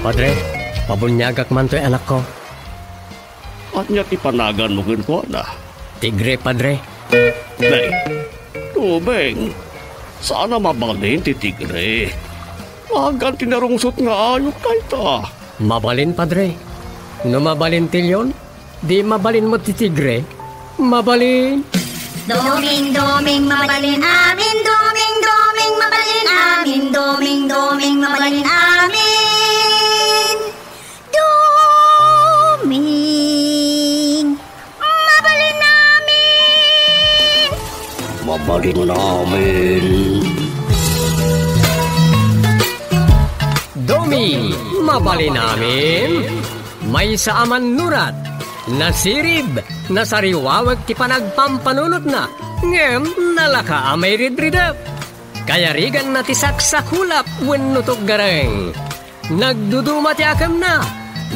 Padre, pabunyagak man to'y anak ko. At niya tipanagan mo ko na. Tigre, Padre. Day, tubeng. Sana mabalin ti tigre. Agan tinarungsot nga ayok tayo ta. Mabalin, Padre. No mabalin tilyon, di mabalin mo ti tigre. Mabalin. Doming mabalin amin, doming mabalin amin, doming mabalin amin. Doming mabalin amin. Mabalin namin. Doming, mabalin namin. May sa aman nurat. Nasirib, nasariwawag ti panagpampanunot na, ngem nalaka amay ridridap. Kaya rigan na ti saksakulap wenno gareng. Nagduduma ti akam na,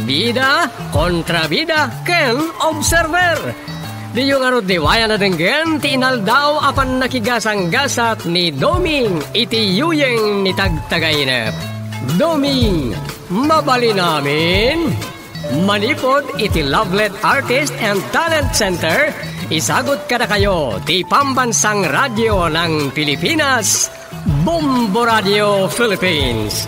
bida kontra bida ken observer. Di yung arod di waya na denggen ti inaldaw apan nakigasang-gasat ni Doming iti yuyeng ni tagtagainep. Doming, mabali namin. Manipod iti Lovelet Artist and Talent Center, isagot kada kayo ti pambansang radyo ng Pilipinas, Bombo Radio Philippines.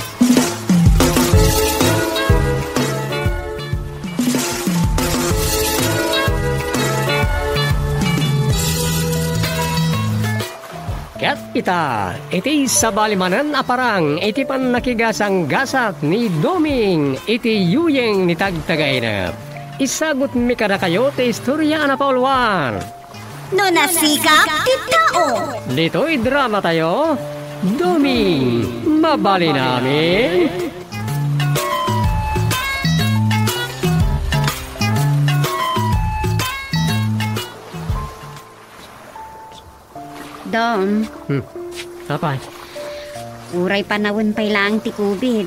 Kat kita, iti sa balimanan aparang iti pan nakigasang gasat ni Doming iti yuyeng ni tagtagainap. Isagot mi kada kayo ti istorya na paulwan. No nasikap ti tao. Dito'y drama tayo. Doming, mabali namin. Dom. Apay? Uray panawon pay lang ti COVID.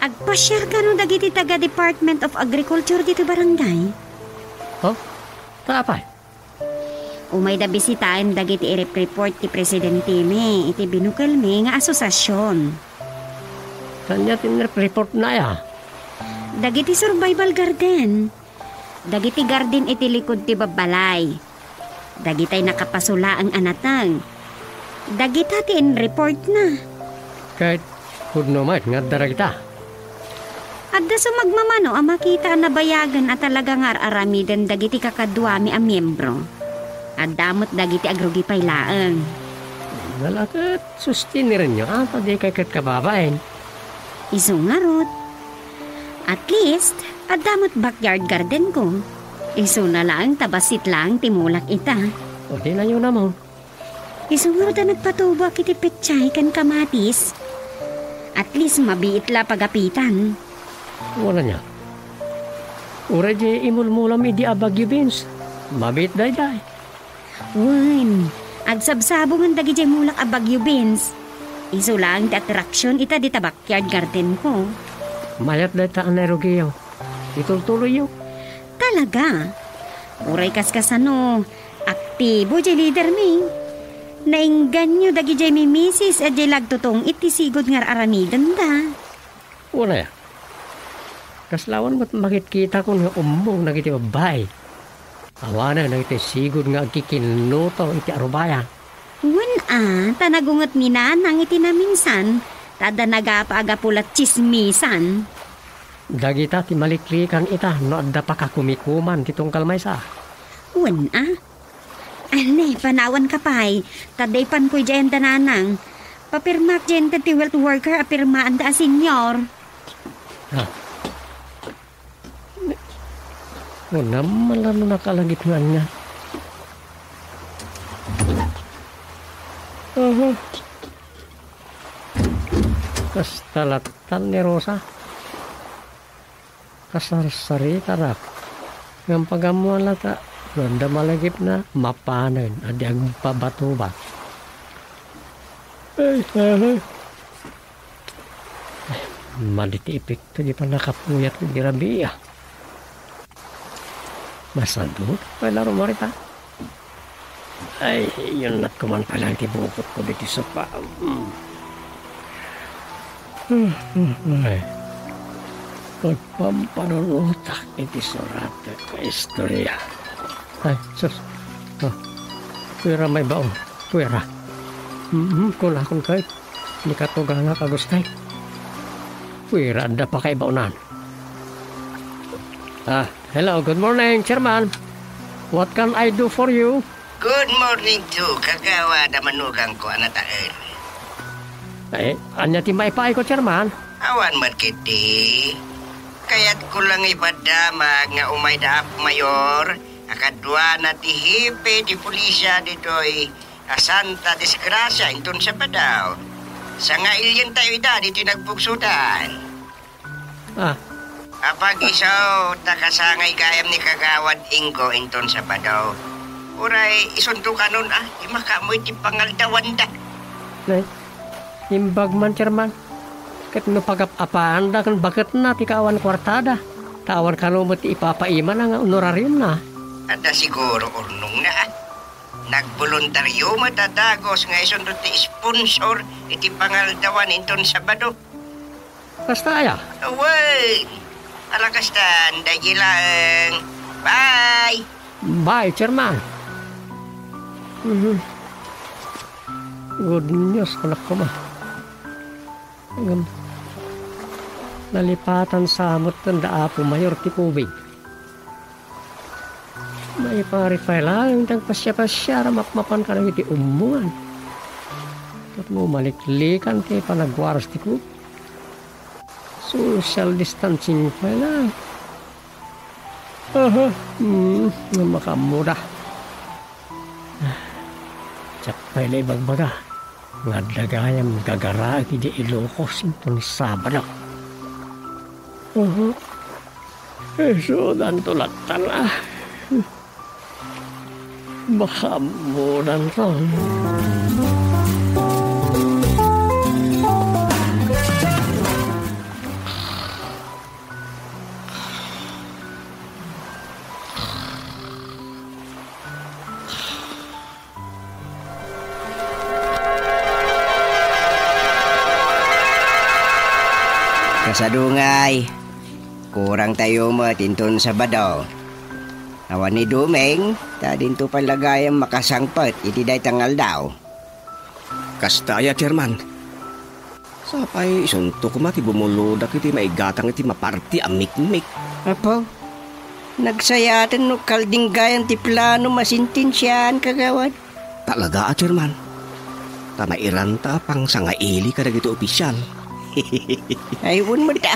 Agpasyar ka no dagiti taga Department of Agriculture dito barangay. Oh? Apay? Umay da bisitahin dagiti i-report ti Presidente me iti binukal me nga asosasyon. Kanya tinreport na ya? Dagiti survival garden. Dagiti garden iti likod ti babalay. Dagitay nakapasula ang anatang. Dagita ti in-report na. Kahit hudno mat nga dara kita. Adda sa magmamano ang makita na bayagan at talaga nga aramidan dagiti kakadwami ang miyembro. Adamot dagiti agrugi paylaan. Nalakat sustinirin nyo. Pwede kay kababain. Iso nga rot. At least, adamot backyard garden ko. Iso na lang, tabasit lang, timulak ita. O di na yun naman. Iso nga na nagpatuba kiti petchay kan kamatis. At least mabiit la pagapitan. Wala niya. Ura di imulmulam idi abagyo beans. Mabit day. Wan, agsabsabong ang dagi di mulak abagyo beans. Iso lang, ti attraction ita di backyard garden ko. Mayat day ta ang nerogiyo. Itultuloy yun. Talaga? Uray kaskasano, aktibo di leader mi. Nainggan nyo dagi di mi misis at di lagtutong itisigod nga aramidan da. Wala ya. Kaslawan mo't makikita ko nga umbong na iti babay. Awana na iti sigod nga kikinuto iti arubaya. Wan tanagungot mi na nang iti naminsan, tada nagapa-agapulat chismisan. Dagita ti maliklikan ita no adda pa kakumikuman titong kalmaysa. Wan Ane, panawan ka pa'y. Taday pan ko'y dyan dananang. Papirmak dyan ti wealth worker apirmaan da senyor. Ha? Wala malano nakalagit nga niya. Kastalatan ni Rosa. Kasarsari tarak. Ng pagamuan lata. Ganda malagip na mapanan. Adi ang pabato ba? Maliti epekto di pa nakapuyat di Rabia. Masadot pala rumarita. Ay, yun at kuman pala tibukot ko dito sa pa. Ay, pagpampanunutak iti surat ka istorya. Ay, sus. Oh, pwera may baon. Pwera. Kung kahit ni katuga nga kagustay. Pwera da pa kay baonan. Hello, good morning, Chairman. What can I do for you? Good morning to kagawa da manugang ko anataan. Eh, anya ti maipay ko, Chairman? Awan markiti. Kaya't ko lang ipadamag nga umay da mayor. Akadwa na ti hipe di pulisya dito'y Santa Disgrasya inton sa padaw. Sa nga ilyan tayo da dito nagbugsutan. Apag isaw takasangay gayam ni kagawad ingko inton sa padaw. Uray isunto ka nun imakamoy ti pangaldawan da. Nay, imbag man, Chairman. Kat no pagapapaan da kan bakit na ti kawan kwartada. Tawan ka no mo ti ipapaiman ang honorarium na. Ada siguro urnong na nagboluntaryo matadagos nga isundo ti sponsor iti pangaldawan inton Sabado. Basta ya. Away! Alakastan, dagilang. Bye! Bye, Chairman. Good news, anak ko ba? Nalipatan sa amot ng daapo mayor ti kubig. May parify lang tang pasya-pasya ramakmapan ka lang iti umuan. At mo maliklikan ti panagwaras ti kubig. Social distancing pa lang. Makamuda. Tsak pa ilay bagbaga. Ngadagayam gagara iti di Ilocos ito ni Sabado. So, dantulat tala. Makamudan to. Kasadungay, kurang tayo matinton sa Badaw. Awan ni Dumeng, ta dinto palagayang makasangpat iti day tangal daw. Kastaya, Chairman. Sapay, isunto ko mati bumuludak iti maigatang iti maparti amik-mik. Apo, nagsayatan no kaldinggayan ti plano masintinsyan kagawad. Talaga, Chairman. Tamairan ta pang sangaili ka na gito opisyal. Ayun mo da.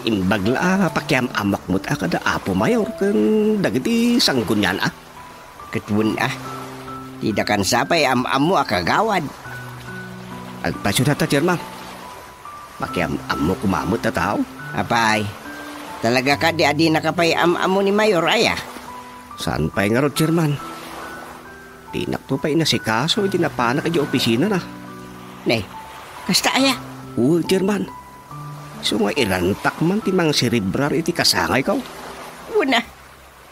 Imbag la pakiam amak mo't kada apo mayor kung dagiti sanggunyan Katwun Tidak kan sapay am-am mo akagawad. Agpasyo na ta, Chairman. Pakiam mo kumamot na tao. Apay, talaga ka di adi nakapay am-am mo ni Mayor aya? Saan pa'y nga ro, Chairman? Tinakto pa'y nasikaso, hindi na panak ay opisina na. Ne, kasta aya? Oo, Chairman. So nga irantak man timang cerebrar iti kasangay ko. Una,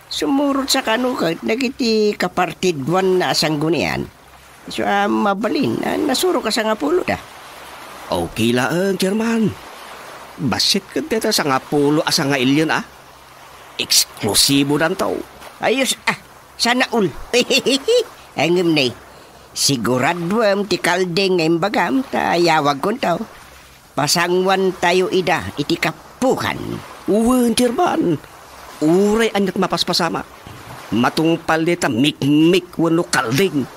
sumurot sa kanukat, nagiti kapartidwan na asanggunian. So mabalin, nasuro ka sa nga pulo da. Okay lang, Chairman. Basit ka dito sa nga pulo asa nga ilyon Eksklusibo dan tao. Ayos, sana ul. Angim na siguradwam ti kaldeng nga imbagam, tayawag kon tao. Pasangwan tayo ida, iti kapukan. Uwan, Chairman. Uray anyat mapaspasama. Matungpal dita mik-mik wano kaldeng.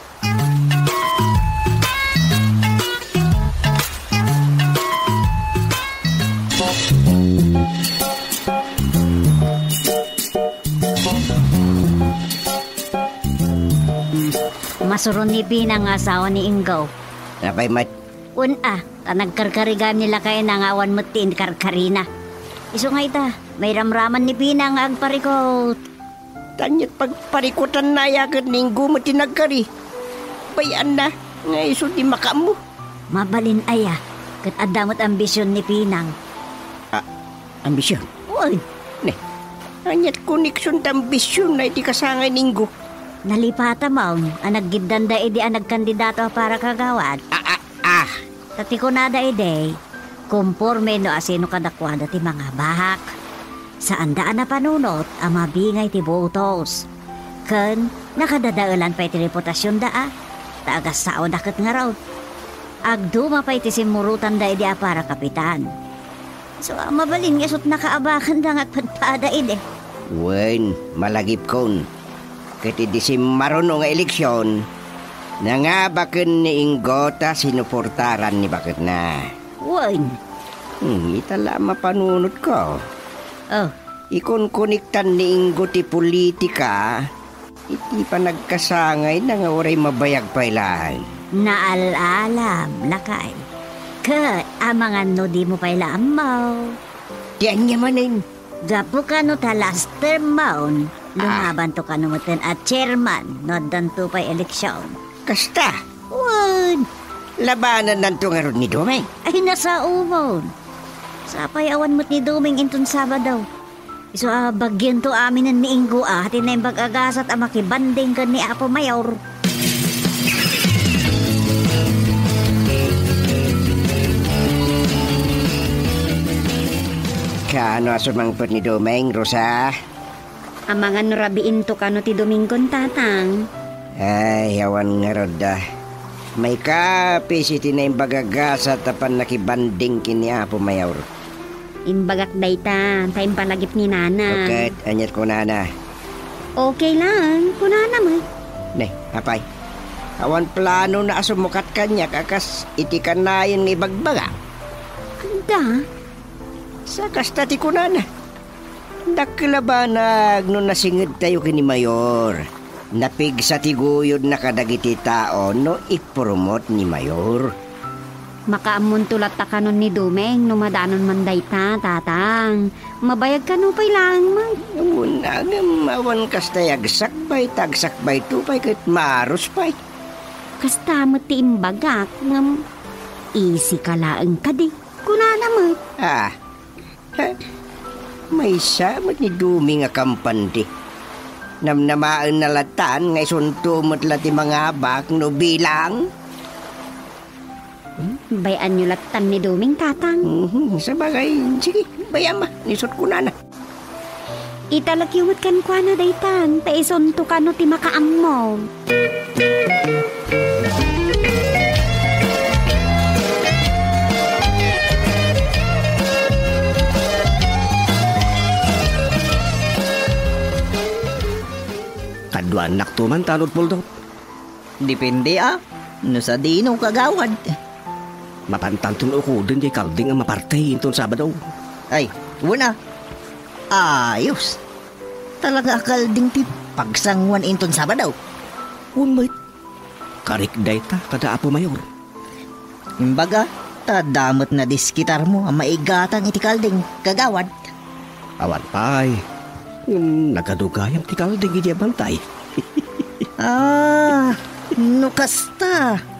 Masuron ni Pina nga asawa ni Ingaw. Napay mat? Nagkarkarigam nila kayo na ngawan mo tin karkarina. Iso nga ita, may ramraman ni Pina nga agparikot. Tanyat pagparikutan na yakat ninggo mo tinagkari. Bayan na, nga iso di makamu. Mabalin aya, kat adamot ambisyon ni Pinang. Ambisyon? Uy. Ne, tanyat koneksyon ta ambisyon na iti kasangay ninggo. Nalipata mo, nagidanda edi nagkandidato para kagawad. Tati ko nada ide, kumporme no asino kadakwada ti mga bahak. Saan daan na panunot ang mabingay ti botos. Ken, nakadadaalan pa iti reputasyon daa. Taagas sao dakat nga raw. Agduma pa iti simurutan da ide para kapitan. So, mabalin nga sut nakaabakan da nga padpada ide. Wen, malagip kon. Kati di si maruno nga eleksyon, nangabaken ni Inggota sinuportaran ni bakit na. Wen. Itala mapanunod ko. Oh. Ikon koniktan ni Inggo ti politika, iti pa nagkasangay na nga oray mabayag pa ilan. Naalalam, lakay. Kat, amangan no di mo pa ilaan mo. Diyan niya manin. Gapo ka no ta last term maun, lumaban to ka no maten at chairman no danto pa eleksyon. Kasta, Wen. labanan nanto nga ron ni Domeng. Ay, nasa umon. Sa payawan mo't ni Doming inton Sabado. Iso bagyan to amin ni Ingo hatin na yung bag-agasat makibanding ka ni Apo Mayor. Kaano asumangpot ni Domeng, Rosa? Amangan rabiin to kano ti Domingon tatang. Ay, awan nga roda. May kapis iti na yung bagagasat tapan nakibanding kini Apo Mayor. Imbagak dayta, time palagip ni Nana. Okay, anyat ko Nana. Okay lang, kunana mo. Ne, apay. Awan plano na asumukat kanya kakas iti kanayon ng ibagbaga. Anda? Sa kastati ko Nana. Dakilabanag no nasingid tayo kini Mayor. Napig sa tiguyod na kadagiti tao no ipromote ni Mayor. Makaamun tulat ta kanon ni Domeng, numadanon man dayta, tatang. Mabayag ka no pa'y lang, man. Awan kastay agsakbay, tagsakbay tupay, kahit maros pa'y. Kasta mo ti imbagak, ngam, isi ka laang ka di. Kunana mo. May samat ni Dumi nga kampandi. Namnamaan na latan, ngay suntumot lati mga bak no bilang. Bayan nyo latan ni Doming, tatang. Sabagay, sige, bayan ma, nisot ko na. Italakyumot kan kwa na daytan, taison to kano ti makaam mo. Kadwa anak to man tanod Puldok. Depende no sa dino kagawad. Mapantantun ako din kay Kalding ang mapartay inton Sabado. Ay, una. Ayos. Talaga Kalding ti pagsangwan inton Sabado. Unmait. Karik dayta kada Apo Mayor. Imbaga, tadamot na diskitar mo ang maigatang iti Kalding kagawad. Awan pay. Nagadugayang ti Kalding iti bantay. No kasta.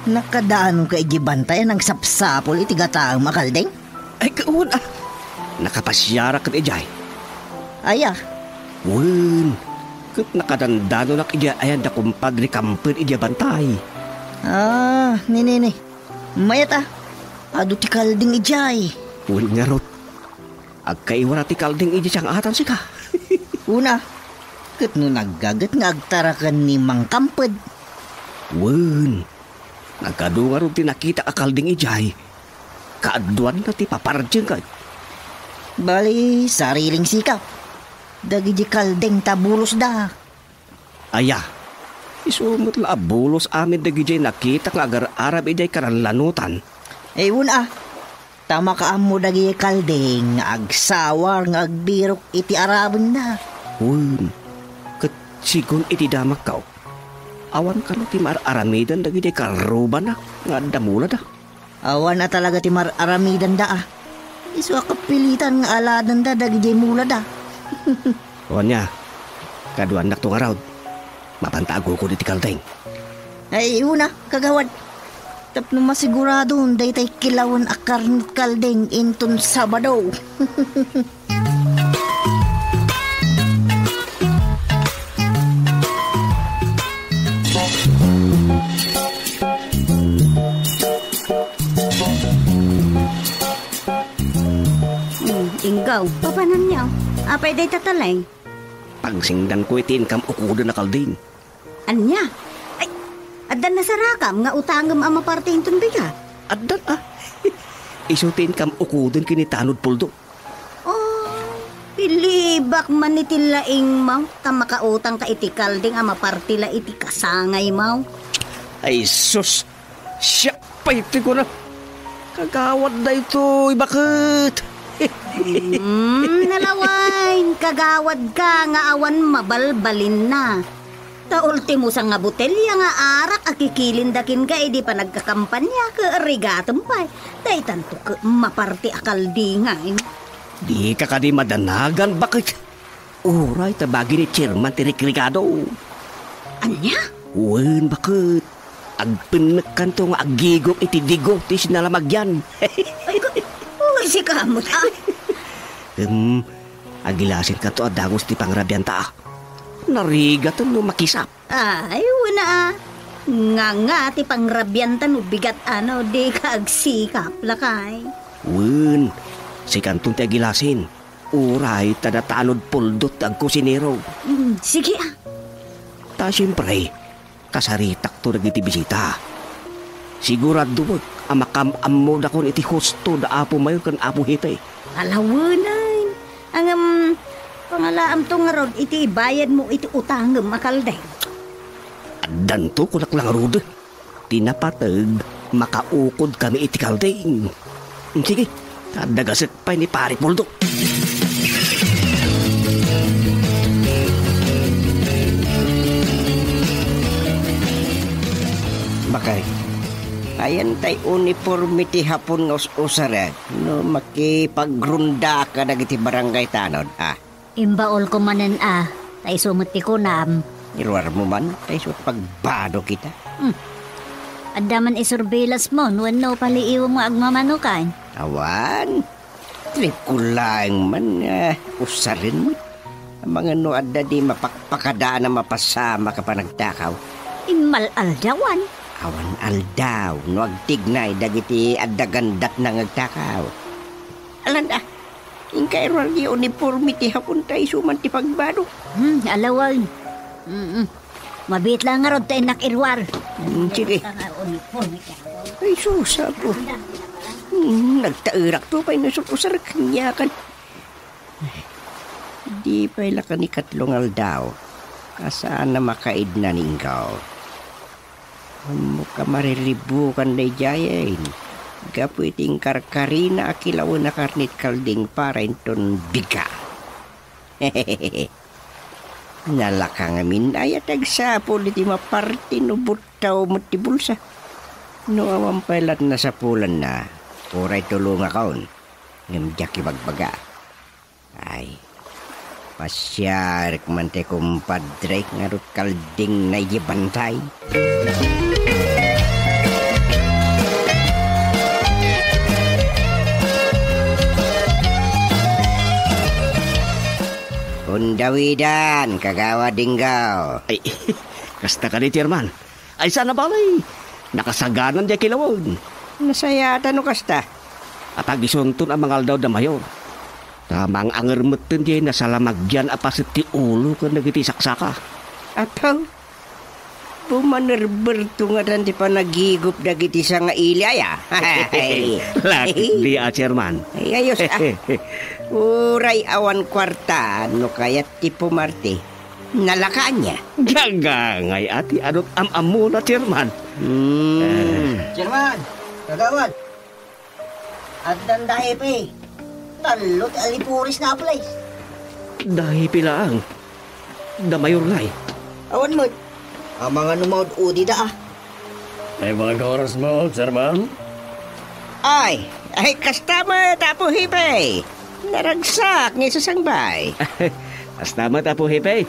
Nakadaan ka igibantay ng sapsapol iti gataang makalding? Ay kaun nakapasyara kat ijay. Aya. Wen. Kat nakadandano nak ija ayan da kumpadri kampen ija bantay. Nini. Mayat adu ti Kalding ijay. Wen nga rot. Agkaiwara ti Kalding ija siyang atan sika. Una, kat no naggagat nga agtarakan ni Mang Kamped. Wen. Nagkadunga rin tinakita Kalding ijay. Kaadwan na ti paparjeng ka. Bali, sariling sikap. Dagi di Kalding tabulos da. Aya. Isumot la abulos amin dagi jay nakita nga agar Arab ijay karalanutan. Una, tama ka mo dagi Kalding nga agsawar nga agbirok iti Arabon na. Wen. Kat sigon iti damak kao. Awan ka no ti mararamidan dagi di karuban na nga damula da. Awan na talaga ti mararamidan da Isu kapilitan nga aladan da dagi di mula da. Awan niya. Kadua anak to nga raw. Mapantago ko di ti Kalding. Ay una kagawad. Tapno masigurado day tay kilawan akar ni Kalding inton Sabado. Inggaw, papanan niya. Apay day tatalay. Pagsingdan ko iti income ukudo na kalding. Anya? Ay, adan na sa rakam nga utangam ang maparting tunbiga. Addan Isutin kam ukudon kinitanod puldo. Oh, pilibak man iti laing maw. Makautang ka iti kalding ang mapartila iti kasangay maw. Ay sus, siya pa iti ko na. Kagawad na ito, bakit? Nalawain, kagawad ka nga awan mabalbalin na. Ta ultimo sa nga botelya nga arak akikilindakin ka edi pa nagkakampanya ka arigatom pa. Day tanto ka maparti akaldingay. Di ka ka di madanagan, bakit? Uray, tabagi ni Chairman Tirikrigado. Anya? Uwan, bakit? Agpinagkan to nga agigok iti digo ti sinalamagyan. Ay, uy, si kamot ah. Agilasin ka to adagos ti pangrabyanta. Narigatan no makisap. Ay, wala ah. Nga ti pangrabyantan bigat ano, di ka agsikap lakay. Uwan, si kantong ti agilasin. Uray, tadatanod puldot ang kusinero. Sige ah. Ta siyempre, kasaritak to nagiti bisita. Sigurado wag ang makamam da kon iti husto da apo mayor kan apo hipay. Alawanan. Ang pangalaam to nga rod, iti bayad mo iti utangam makalday. Addan to kulak lang rod. Tinapatag makaukod kami iti kalding. Sige, kadagasit pa ni pare Poldo. Bakay, ayan tay uniformity hapon nga usara. No, makipagrunda ka na iti barangay tanod, ha? Imbaol ko manen tay sumuti ko nam. Iruar mo man, tay so pagbado kita. Adaman isurveillance mo, no paliiw mo agmamanukan. Awan, trip ko lang man, usarin mo. Ang mga no adda di mapakpakadaan na mapasama ka pa nagtakaw. Imal-aldawan. Awan aldaw, no agtignay dagiti addagandat na ngagtakaw. Alanda, ingkay ragi uniformity hapon tayo suman ti pagbado. Alawag. Mabit lang nga rod tayo nakirwar. Sige. Ay, susa po. Nagtairak to pa'y nasutusar kanyakan. Di pa'y laka ni katlong aldaw. Kasaan na makaid na ninggaw. Muka mariribukan na jayain. Gapu iting karkarina akilaw na karnit kalding para inton biga. Hehehehe. Nalakang amin ay tagsapol iti maparti no butaw mo ti bulsa. No awang pailat na sa pulan na, oray tulunga kaon, ngamjak ibagbaga. Ay, pasyarik man te kumpadre ngarut kalding na ibantay. Undawidan, kagawa dinggaw. Ay, kasta ka ni Chairman. Ay, sana balay. Nakasaganan di kilawon. Nasayata no kasta. At agisunton ang mga aldaw da mayor. Tamang angermetin di nasalamagyan apasit ti ulo ka nagiti saksaka. Apaw, pumanerberto nga dan ti panagigup dagiti sa nga ilaya. Lakit di Chairman. Ay, ayos Uray awan kwarta, no kaya't ti pumarte. Nalakaan niya. Gagangay ati anot am-amo na Chairman. Chairman, kagawad. At dandahe pa eh. Talot alipuris na place. Dahi pilaang. Da mayor lay. Awan mo. Ang mga numawad udi da ah. Ay mga oras mo, Chairman. Ay, kastama tapo hipay. Naragsak ni sasangbay. Astama tapo hepe.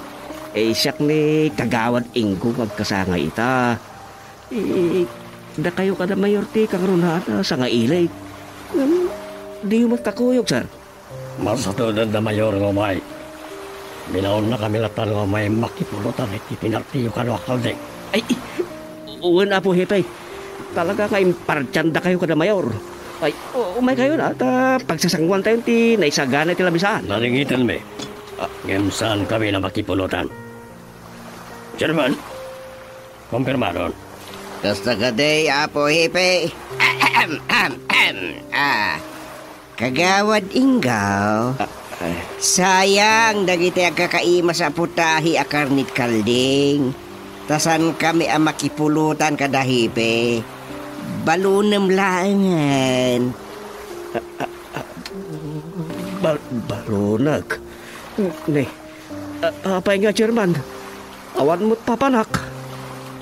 Siyak ni kagawad inggo magkasangay ita. Da kayo kada mayor ti kakarunata sa nga ilay. Di yung magtakuyog, sir. Masatudan na mayor ng umay. Binaon na kami latan ng umay makipulutan at ipinartiyo ka ng akaldeng. Ay, uwan na po, hepe. Talaga kayong partyanda kayo kada mayor. Ay, umay kayo na. Pagsasangwan tayo ti naisagana ti labisaan. Naringitan me. Ngem saan kami na makipulutan? Chairman, kumpirmadon. Kasta ka day, Apo Hipe. Kagawad Ingaw. Sayang, dagiti agkakaima sa putahi akarnit kalding. Tasan kami ang makipulutan kada Hipe. Balunam laangan. Balunag? Ne, apay nga, Chairman. Awan mo't papanak.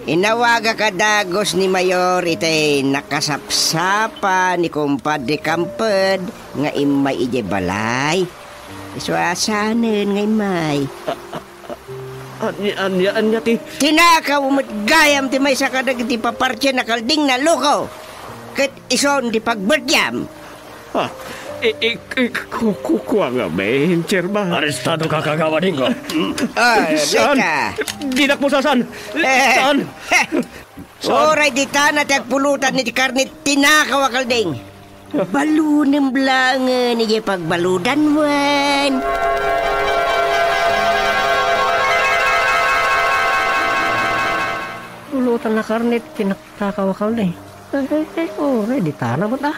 Inawaga ka dagos ni Mayor itay nakasapsapa ni Kumpadre Kamped nga imay ije balay. Iswasanen nga imay. Anya ti... Tinakaw mo't gayam ti may sakadag ti papartya na kalding na luko. Kat ison ti pagberdyam. Kukuha nga ben, Chairman. Arestado ka kagawad ko. Saan? Beka. Dinak mo saan? Saan? Oray di tanat at pulutan ni karnit tinakaw kalding. Balunem blangan ni pagbaludan wan. Pulutan na karnit, tinakawakal na di tanah mo ta.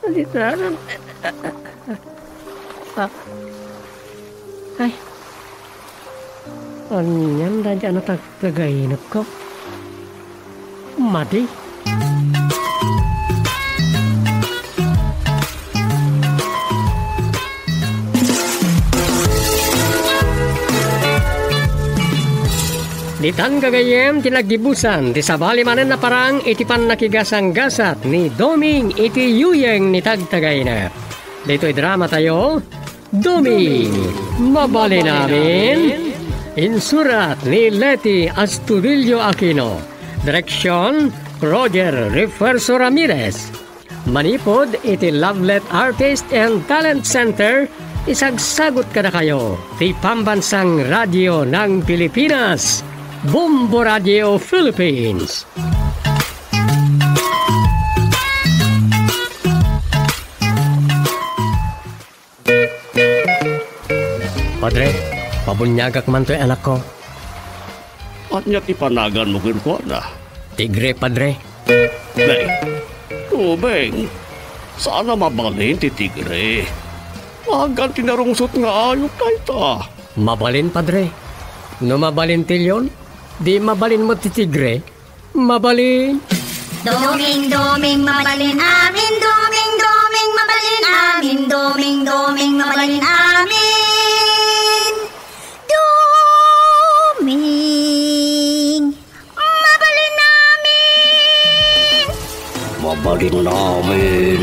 Di tanah. Ay. Anyan na dyan na tagainap ko. Mati. Ditan gagayem tinagdibusan ti sabali manen na parang itipan nakigasang gasat ni Doming iti yuyeng ni tagtagay na. Dito'y drama tayo, Doming, mabali namin. Insurat ni Leti Astudillo Aquino. Direksyon, Roger Refuerzo Ramirez. Manipod iti Lovelet Artist and Talent Center. Isagsagot ka na kayo ti Pambansang Radyo ng Pilipinas. Bombo Radio Philippines. Padre, pabunyagak man to'y anak ko. At niya ipanagan mo ko na. Tigre, Padre. Nay, tubeng. Sana mabalin ti tigre. Magan tinarungsot nga ayok na ita. Mabalin, Padre. No mabalin tilyon, di mabalin mo ti tigre. Mabalin. Doming, doming, mabalin amin. Doming, doming, mabalin amin. Doming, doming, mabalin amin. Doming, mabalin amin. Mabalin namin.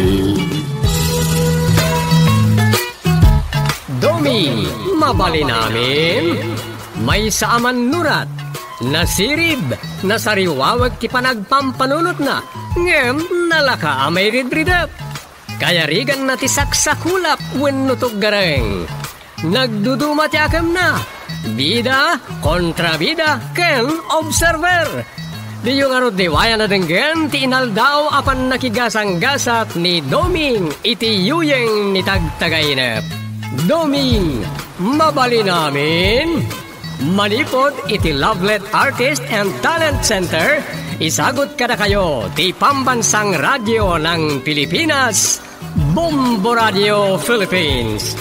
Doming, mabalin namin. May saaman nurat. Nasirib, nasariwawag ti panagpampanunot na. Ngem, nalaka amay ridridap. Kaya rigan na ti saksakulap wenno gareng. Nagduduma ti akam na. Bida, kontrabida, ken observer. Di yung diwaya na denggen ti inaldaw apan nakigasang gasat ni Doming iti yuyeng ni tagtagainep. Doming, mabali namin. Manipod iti Lovelet Artist and Talent Center. Isagot ka na kayo ti Pambansang Radyo ng Pilipinas. Bombo Radio Philippines.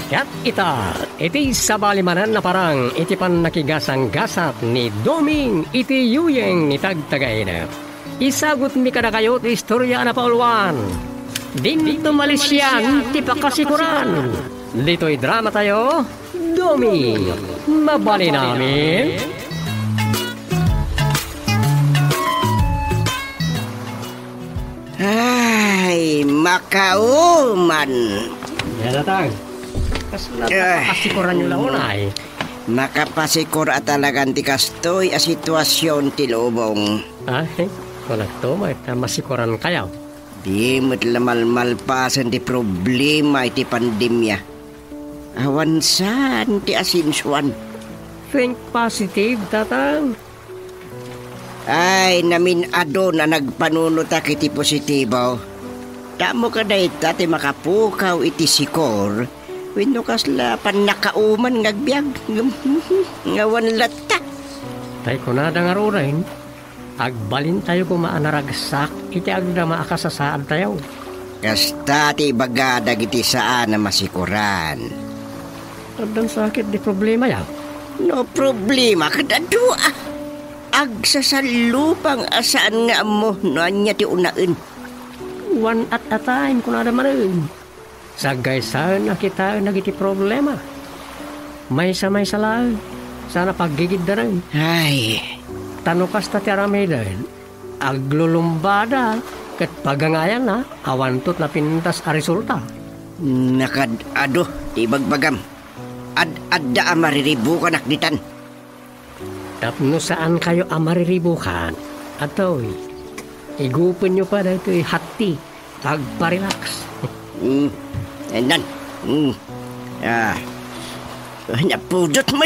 Kat ita, iti sabalimanan na parang iti pan nakigasang gasat ni Doming iti yuyeng ni tagtagainep. Isagot mi kada kayo ti istorya na pauluan. Dito Malaysian, ti pakasikuran. Dito'y drama tayo, Doming, mabali namin. Ay, makauman. Yan natang. Kasikuran nyo lang unay. Makapasikur at talagang ti kastoy a sitwasyon ti lubong. Ay, kunak to, masikuran kayo. Di mo't lamalmalpasan ti problema iti pandemya. Awan saan ti asinsuan. think positive, tatang. Ay, namin ado na nagpanunot iti positibo. Tamo ka na iti makapukaw iti sikor. Wino kasla panakauman ngagbiag. Ngawan lata. Tay ko na nga rin, agbalin tayo kumaanaragsak, iti agda maakasasaan tayo. Kasta ti bagadag iti saan na masikuran. Adang sakit di problema yaw. No problema, kadadua. Agsasalupang asaan nga mo, no anya ti unain. One at a time kung nada marin. Sagay saan na kita nagiti problema. May salang. Sana paggigid na rin. Ay, Tanukas ta ti aramay din. Aglulumbada. Kat pagangayan na, awantot na pintas a resulta. nakadado, ti bagbagam. Adda amariribu ka nakditan. Tapno saan kayo amariribukan? Atoy, igupin nyo pa dahito hati. Agparelax. Endan. Napudot mo.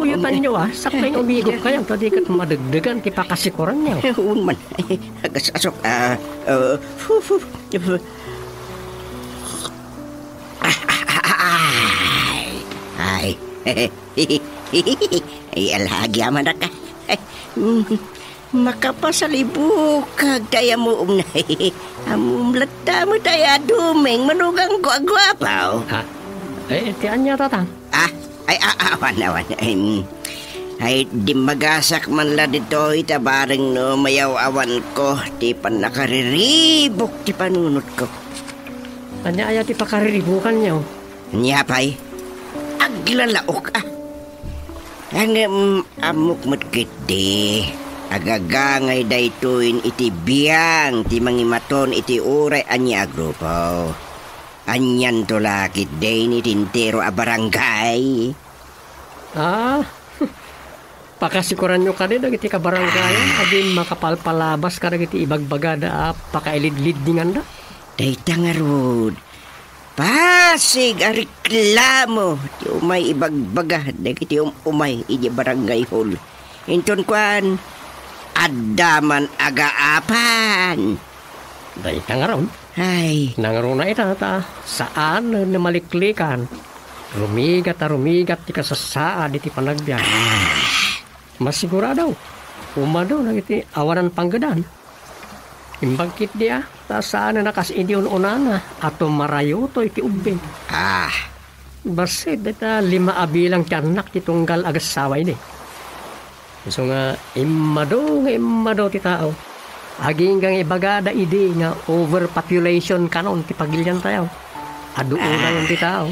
Uyutan nyo sakay umigop kayo. Tadi kat madagdagan, kipakasikuran nyo. Unman. Agasasok. Ay. Ay, alhagi aman ka. Makapasalibukag tayo mo umnay. Amumlata mo tayo dumeng manugang ko agwapaw. Ha? Tiyan niya tatang. Awan. Ay, di magasak man la dito itabareng no mayaw awan ko. Di pa nakariribok ti panunot ko. Anya aya ti pakariribukan niyo. Nyapay, aglalaok Ang amok matkit di. Agagangay daytoin iti biyang ti mangimaton iti uray anya agrupo. Anyan tulakit day ni tintero a barangay. Pakasikuran nyo ka din iti kabaranggayan. Adin makapalpalabas ka iti ibagbagada pakailid-lid dingan da. Dayta nga rod. Pasig a reklamo. Ti umay ibagbaga. Dagiti umay iti barangay hall. Inton kwan. Adaman agaapan. Dayta nga ron. Ay. Nangaro na itata. Saan na maliklikan. Rumigat ti kasasaad iti panagbiag. Masigurado. Umado na iti awanan panggadan. Imbangkit dia. Saan na nakasidiyon unana. Ato marayo to iti ubing. Basit ita 5 abilang tiyanak ti tunggal agasaway ni. So nga imado ti tao. Aging gang ibagada ide nga overpopulation kanon ti pagilyan tayo. Aduuna yung ti tao.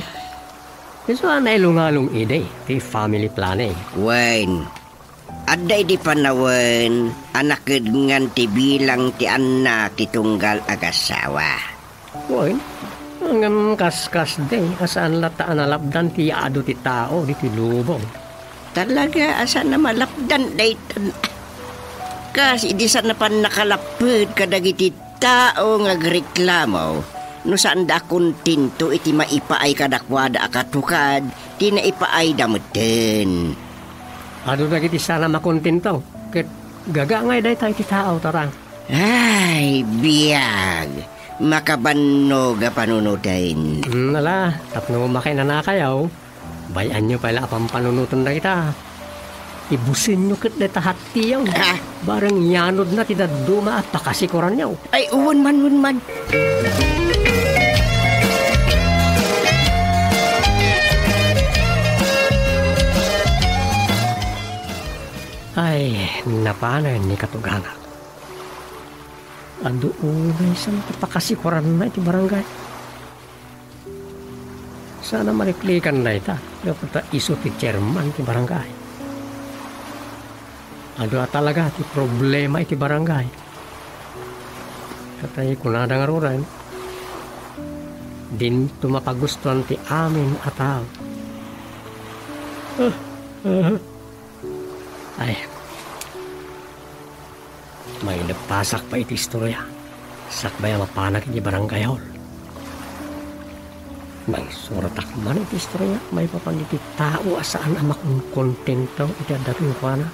So na ilungalong ide ti family planning. Wen. Aday di panawen anak ngan ti bilang ti anak ti tunggal agasawa. Wen. Ang kaskas day asaan lataan nalapdan ti ado ti tao di ti lubong. Talaga asa na malapdan daytan. Kasi di sana pa nakalapid kadagiti tao nga agreklamo. No saan da kontinto iti maipaay kadakwada akatukad ti naipaay damuten. Ado na kiti sana makontento. Ket gagangay day tayo ti tao tarang. Ay, biyag. Makabanno ga panunutin. Nala, tapno makay na nakayaw. Bayan nyo pala apang panunutan na kita. Ibusin nyo kat na tahati yaw. Barang yanod na tinaduma at pakasikuran yaw. Ay, uwan man. Ay, napanay ni katugana. Ando unay sa pakasikuran na iti barangay. Sana maliklikan na ita. Dapat iso ti chairman ti barangay. Ado talaga ti problema iti barangay. Katay kunada nga ruran. Din tumapagustuhan ti amin ataw. Ay. May napasak pa iti istorya. Sakbay mapanak iti barangay hall. May suratak man iti istorya, may papangiti tao asaan ang makong kontento iti adating kwa na.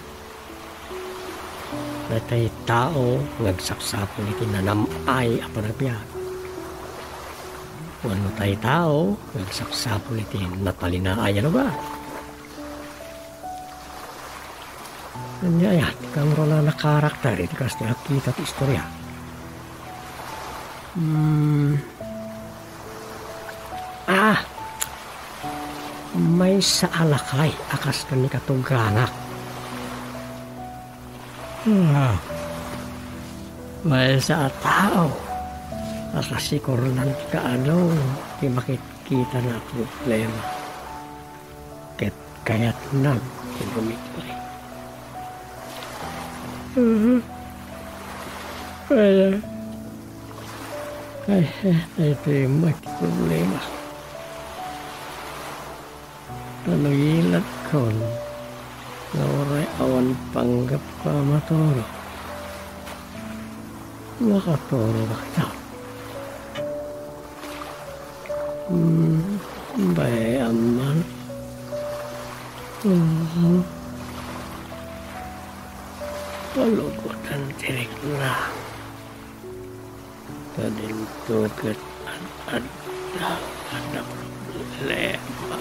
Natay tao ngagsapsapon iti nanamay a panagbiag. Wano tay tao ngagsapsapon iti natalinaay ano ba? Kanyayat kang rola na karakter iti kas nakita ti istorya. May sa alakay akas kani katuganak. May sa tao akas sikoronan kaano di makikita na problema. Ket kayat nang tinumitoy. Ito yung may problema. Nanuyilat ko na oray awan panggap ka matoro. Makatoro ba kita? Bayaman. Palugutan tirik na. Kadintugat at ada problema.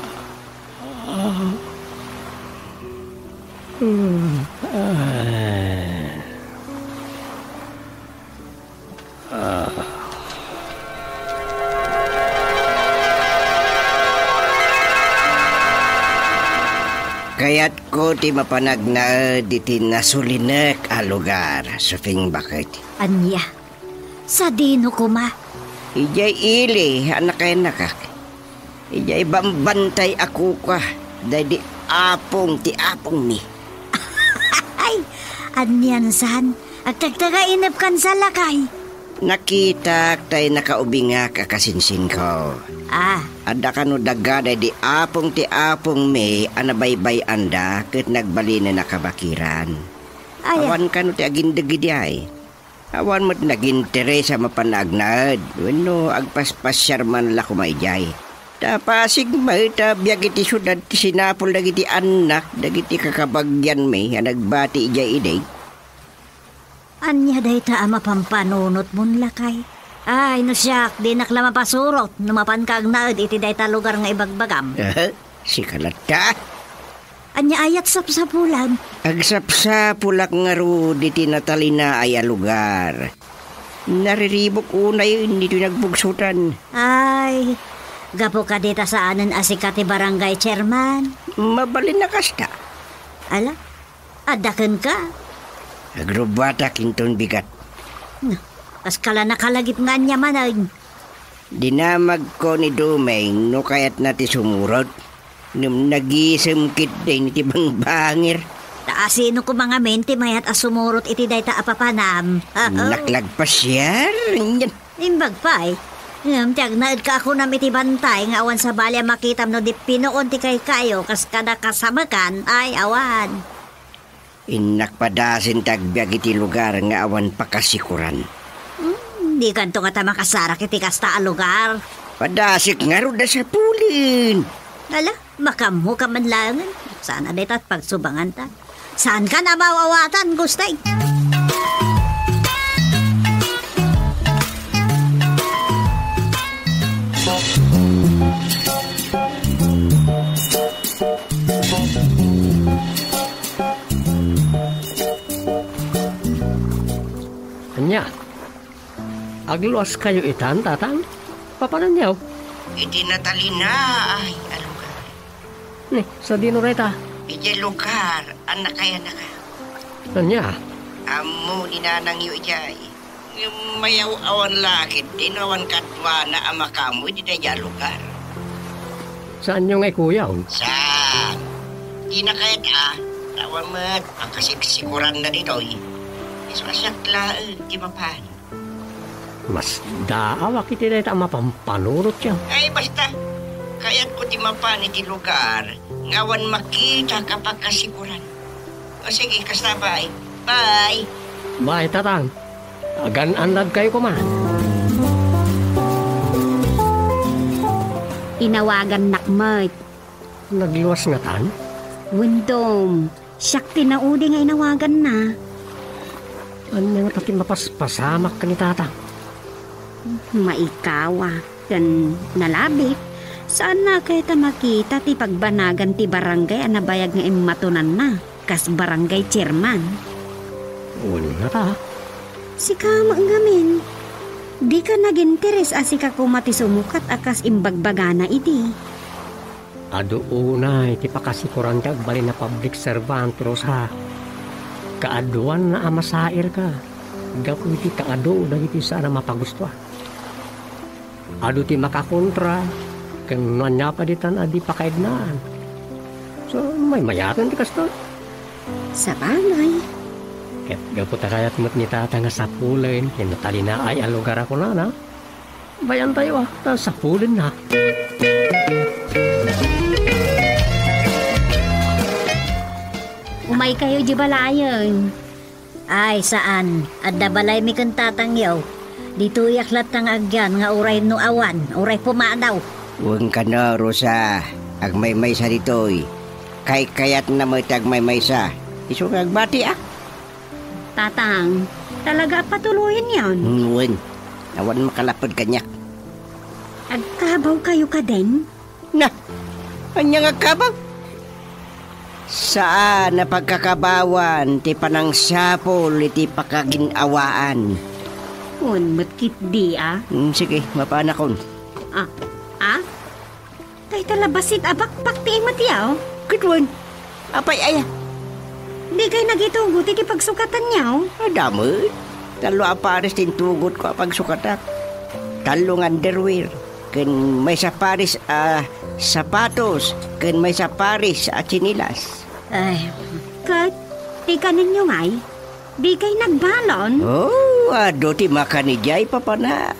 Kaya't ko ti mapanag na diti nasulinek a lugar sa fing bakit. Anya, sa dino ko ma. Ijay ili, anak kay nakak. Ijay bambantay ako ka. Dahil apong ti apong mi. Ay, anyan san. At tagtagainap kan sa lakay. Nakita tayo nakaubinga kakasinsin ko. Ada ka no daga di apong ti apong me anabaybay anda ket nagbali na nakabakiran. Awan ka no ti agindagi di ay. Awan mo't nagintere sa mapanagnad. Wano agpaspasyar man la kumayjay. Tapasig may tabiyag iti syudad ti sinapol dagiti anak dagiti kakabagyan me nagbati ijay iday. Anya day ta ama pampanunot mon lakay. Ay no siyak di nakla mapasurot numapan kag naed iti day ta lugar nga ibagbagam. Si kalata. Anya ayat sapsapulan. Agsapsapulak nga ro diti natalina ay a lugar. Nariribok unay dito nagbugsutan. Ay, gapo ka dita saanan asikati barangay chairman. Mabalin na kasta. Ala, adakan ka. Agrobata kinton bigat. Kaskala nakalagip nga niya manay. Dinamag ko ni Dumeng no kayat nati sumurot. Nung nagisumkit din iti bang bangir. Taasino ko mga mente mayat asumurot iti day ta apapanam. Naklagpas yan. Imbag pa eh. Tiyag naad ka ako na iti bantay nga awan sa balya makitam no di pinuon ti kay kayo kas kada kasamakan ay awan. Inakpadasin tagbiag iti lugar nga awan pakasikuran. Di kanto nga ta makasarak iti kasta a lugar. Padasik nga ro da sa pulin. Ala, makamu ka man langan. Saan aday ta't pagsubangan ta? Saan ka na mawawatan, gustay? Anya, agluas kayo itan, tatang? Papanan niyaw? Iti natalina ay alugar. Ni, sa dino reta? Iti lugar, anak kaya naka. Anya? Amo dinanang yu ijay. Yung mayaw awan lakit, dinawan katwa na ama kamo, di na lugar. Saan yung ay kuyaw? Saan? Di na kaya tawan mat, ang kasiksikuran na dito eh. Iswasakla, di mapan. Mas daawa kiti na ita mapampanurot siya. Ay basta, kaya't ko di mapan iti lugar, ngawan makita kapag kasikuran. O sige, kasabay. Bye! Bye, tatang. Agan-anad kayo kuman. Inawagan nakmat. Nagluwas nga tan? Wendom, siyak tinaudi nga inawagan na. Ano nga tatin mapaspasamak ka ni tatang? Maikawa, kan nalabit. Saan na kayo ta makita ti pagbanagan ti barangay anabayag nga imatunan na, kas barangay chairman. Wala na ta. Sika maanggamin. Di ka nag-interes asika kumati sumukat akas imbagbagana iti. Ado una, iti pakasikuran kag bali na public servant Rosa. Kaaduan na amasair ka. Gapu iti kaado dagiti sana mapagusto. Ado ti makakontra. Kung nanya pa ditan adi pakaidnaan. So may mayatan ti kasto. Sa bagay. Ket gapu ta kayat mo't ni tata nga sapulin. Kinatali na ay alugar ako na. Bayan tayo ta sapulin na. Umay kayo di balayan. Ay, saan? Adda balay mi kang tatangyaw. Dito yaklat ng agyan nga uray no awan, uray pumadaw. Huwag ka na, Rosa. Agmay-may sa dito'y. Kay kayat na mo tagmay-may sa. Iso kagbati ah. Tatang, talaga patuloyin yan. Huwag. Awan makalapad kanyak. Agkabaw kayo ka din? Na, anya nga kabag? Saan na pagkakabawan, ti panang sapol, iti pakaginawaan. Ba't di ah? Sige, mapanakon. Ah? Tay talabasit abakpak ti imatiyaw? Kutwan, apay aya. Di kayo nagitugot iti pagsukatan niyaw? Adamot, talo aparis tintugot ko pagsukatak. Talong underwear, ken may saparis sapatos, ken may saparis chinilas. Ay, Kat, di ka ninyo ngay? Di kayo nagbalon? Oh, ado ti makanijay papanak.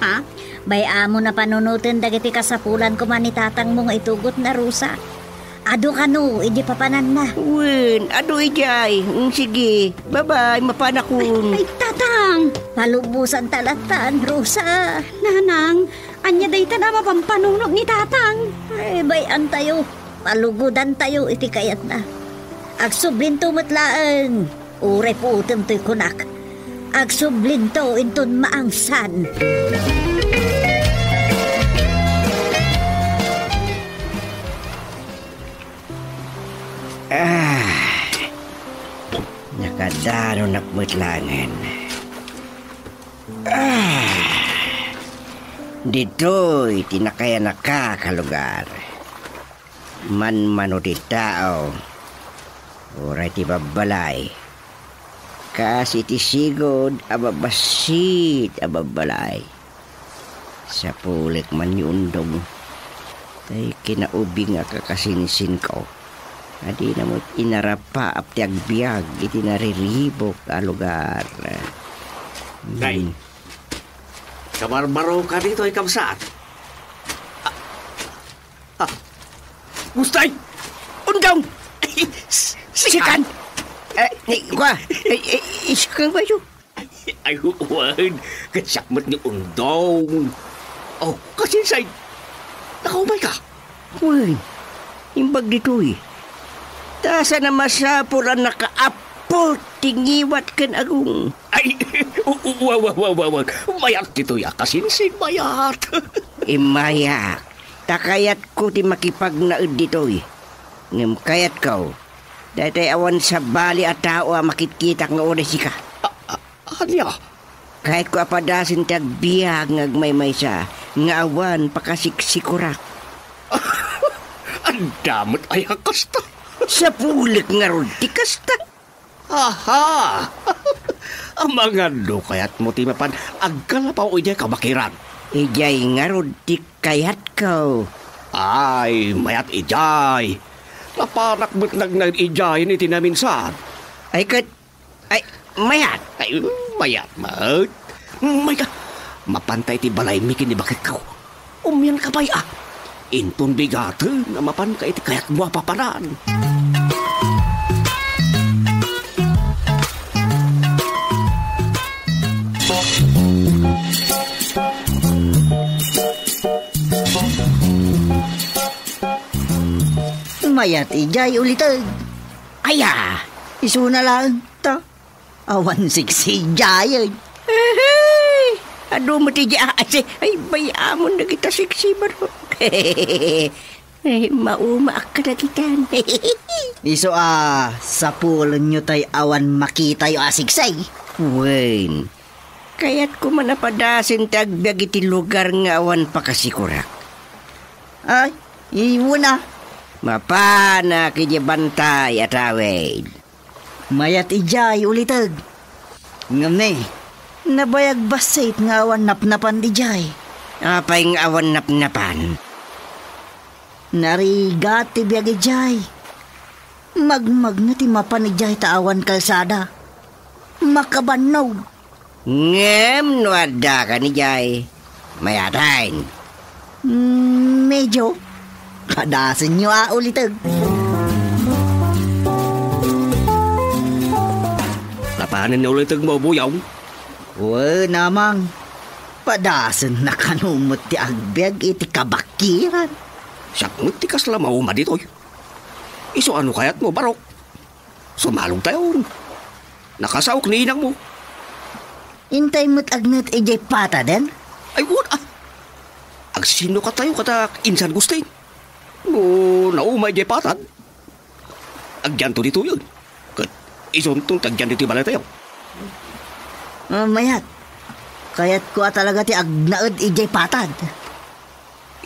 Ha? bay amo na panunutin dagiti kasapulan ko man ni tatang mo nga itugot na rusa. Ado kanu, idi papanan na. Wen, ado ijay. Sige, bye-bye, mapanakun. Ay, tatang! Palubusan talatan, rusa. Nanang, anya day ta na mapampanunod ni tatang. Ay, bayan tayo. Palugudan tayo, iti kayat na. Agsublin tumatlaan. Uray po utem to'y kunak. Agsublin to inton maangsan. Nakadano nakmutlangan. Dito'y tinakaya nakakalugar. Man-mano ti tao. Uray ti babalay. Kasi ti sigod ababasit ababalay. Sa pulik man yundong. Tay kinaubing nga kakasinsin ko. Adi na mo inarapa ap ti agbiag iti nariribok a lugar. Day, kabarbaro ka dito ay kamsat. Gustay! Undang! Sikan! Kwa! Sikan ba yun? Ay, huwag. Katsakmat ni Undong. Oh, kasinsay. Nakaumay ka. Uy, imbag dito eh. Tasa na masapol ang nakaapot tingiwat kan agung. Ay, wawawawawag. Mayat dito ya. Kasinsig mayat. Imayak. Takayat ko ti makipagnaud dito eh. Ngam kayat kau. Datay awan sa bali at tao makitkita nga oras ka. Anya? Kahit ko apadasin ti agbiag ngagmaymay siya. Nga awan pakasiksikurak. Ang damot ay kasta. Sa pulik nga ron ti kasta. Aha! Ang mga do kayat mo ti mapan agkalapaw ijay kamakiran. Ijay nga ron ti kayat kau. Ay, mayat ijay. Napanak mo't nagnag ijay ni tinaminsan. Ay kat... Ay, mayat. Ay, mayat mat. May ka, mapantay ti balay mikin ni bakit kau. Umyan ka bay ah. Intun bigate na mapan ka iti kayat mo papanan. Mayat ijay ulitag. Aya! Isu na lang ta. Awan siksi jayan. Aduh mati jase. Ay bayamon na kita siksi baro. Mauma ka na kita. Isu sa pulon nyo tay awan makita yu asiksay. Wen. Kaya't ko manapadasin tagbiag iti lugar nga awan pakasikurak. Ay, iwo na. Mapana kaya bantay at awid. Mayat ijay ulitag. Ngam ni, nabayag basait nga awan napnapan di jay. Apay nga awan napnapan. Narigat ti biyag ijay. Magmag na ti mapan ijay taawan kalsada. Makabanaw. Ngem no ada ka ni jay. Mayatain. Medyo. Kadasan nyo ulitag. Lapanan na ulitag mo, buyong. Namang. Padasan na kanumot ti agbyag iti kabakiran. Sakmut ti kasla mauma dito. Iso ano kayat mo, barok? Sumalong tayo. Nakasawak ni inang mo. Intay mo't agnat ijay pata den? Ay, what? Agsino ka tayo kata insan gustin. No, naumay jay patad. Agyan to dito yun. Kat isuntong tagyan dito balay tayo. Mayat. Kaya't ko talaga ti agnaad ijay patad.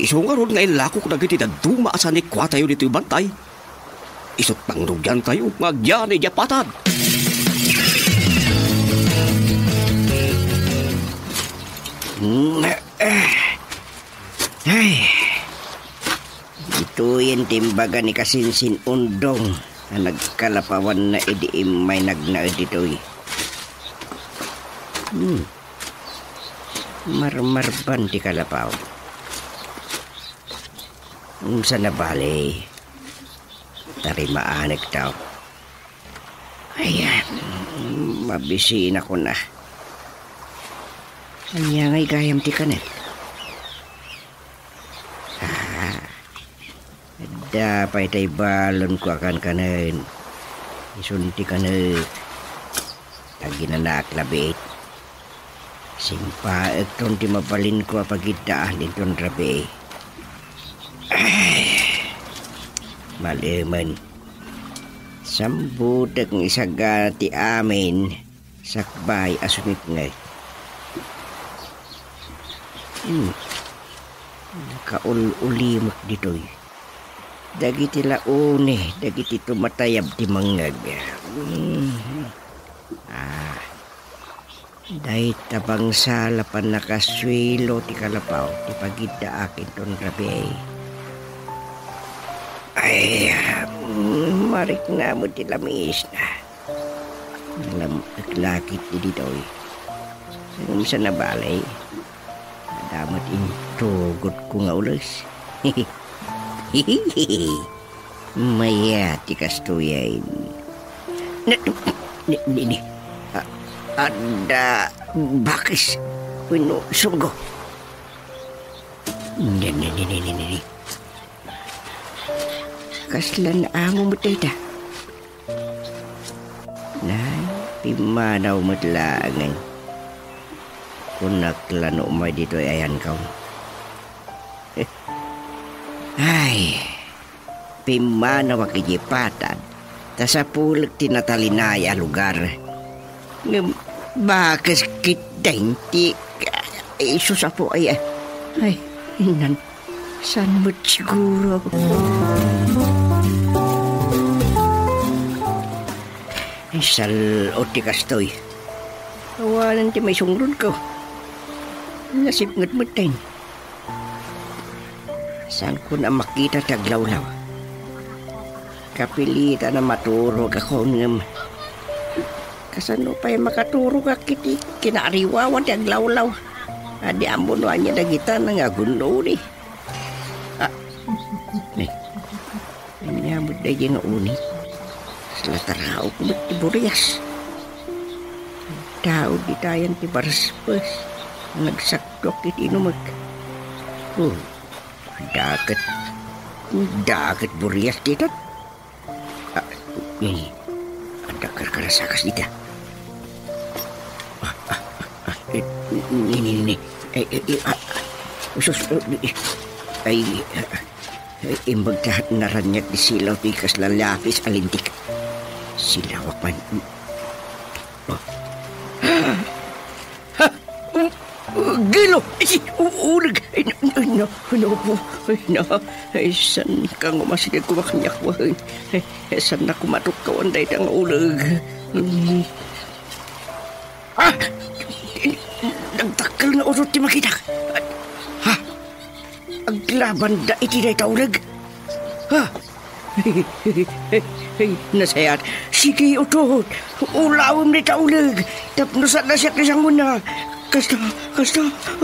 Iso nga ron ngayon lako ko nagiti na dumaasan ni kwa tayo dito yung bantay. Isot pangrugyan tayo, magyan ijay patad. Ay, ito yung timbaga ni Kasinsin Undong na nagkalapawan na idiim may nagnaad dito eh. Marmarban di kalapaw. Sa nabali, tarimaanig daw. Ayan, mabisiin ako na. Anya nga'y gayam ti kanet. Dapay tay balon ko akan kanen. Isunti kanet. Taginanak labit. Simpaek ton ti mapalin ko apagidaan din ton rabi. Maliman. Sambudak ng isaga ti amin. Sakbay asunit ngay. Nakaul-ulimot dito'y. Dagiti laune, dagiti tumatayab ti mangag. Dahi tabang salapan nakaswilo ti kalapaw, ti pagida akin ton rabi. Ay, marik na mo ti lamis na. Naglakit ti dito'y. Sa nabalay, damat intugot ko nga ulas. Maya ti kastuyain. Ada bakis pino sunggo. Ni. Kaslan amo mo tita. Nay, pimanaw mo tlangan. Kunak lano may dito ayan kaw. Ay, pimanaw akijipatan. Tasapulag tinatalinaya lugar. Bakas kiteng ti isus apo ay inan san mo siguro sal oti kastoy awalan ti may sungrun ko nasip ngat-matayin saan ko na makita taglawlaw kapilita na maturog ako ng kasano pa yung makaturo ka kiti kinariwawan ti aglawlaw. Adi ambon wanya dagita na nga gundo ni. Anyamod da yung uni. Salataraw ko ba't ti Burias. Tao di tayan ti Baraspas. Nagsakdok iti inumag. Dagat Burias ditat. Ay, ada karkarasakas dita. Ini. Usus, imbag tahat naranyak di silaw tikas lalapis alintik. Silawak man. Gilo! Ulag! Saan kang umasigag kumakanyak mo? Saan na kumatok ka wanday ng ulag? Nagtakal na urot di makita. Ang laban da iti na itaulag. Nasayat, sige utot. Ulawam na itaulag. Tapnosan na siya kasang muna. Kasta,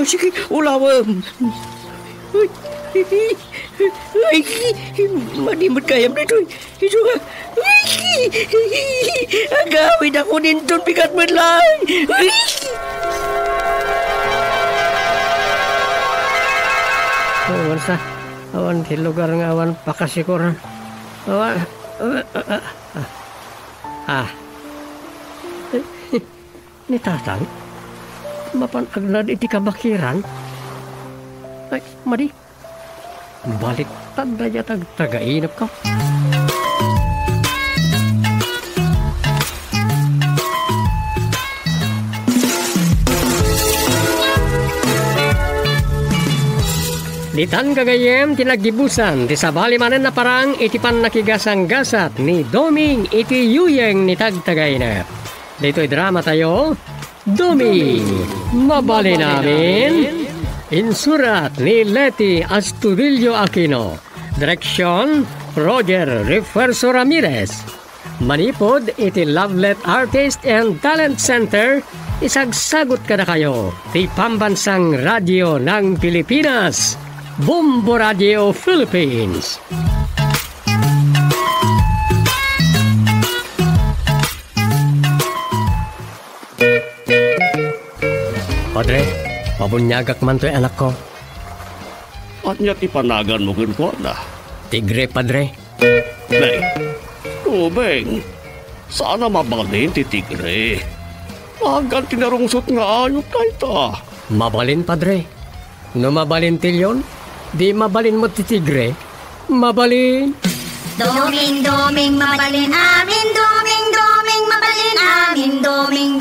sige, ulawam. Ay, manimot kayam na ito. Ito nga. Agawin ako nito, bigat mo lang. Awan sa, awan di lugar nga awan pakasikuran. Awan, ni tatang, mapanag iti kabakiran. Ay, madi, balik tanda niya tagainap ka. Ditan kagayem tinagibusan ti sabali manen na parang iti pan nakigasang gasat ni Doming iti yuyeng ni tagtagay na. Dito'y drama tayo, Doming, mabali namin. Insurat ni Leti Astudillo Aquino. Direksyon, Roger Refuerzo Ramirez. Manipod iti Lovelet Artist and Talent Center. Isagsagot ka na kayo ti Pambansang Radyo ng Pilipinas. Bombo Radio Philippines. Padre, pabunyagak man to'y anak ko. At niya tipanagan mo ko na. Tigre, Padre. Nay, tubeng. Sana mabalin ti tigre. Agan tinarungsot nga ayot na ita. Mabalin, Padre. No mabalin tilyon, di mabalin mo ti tigre. Mabalin. Doming, mabalin amin. Doming, mabalin amin. Doming,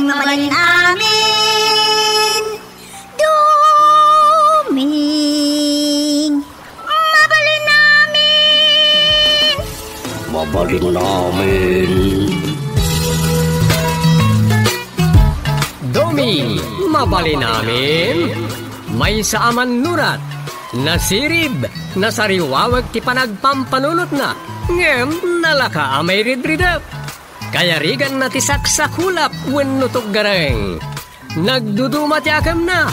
mabalin amin. Doming, mabalin amin. Mabalin namin. Doming, mabalin namin. May sa aman nurat, nasirib, nasariwawag ti panagpampanunot na, ngem nalaka amay ridridap. Kaya rigan na ti saksakulap wenno tuggareng. Nagduduma ti akam na,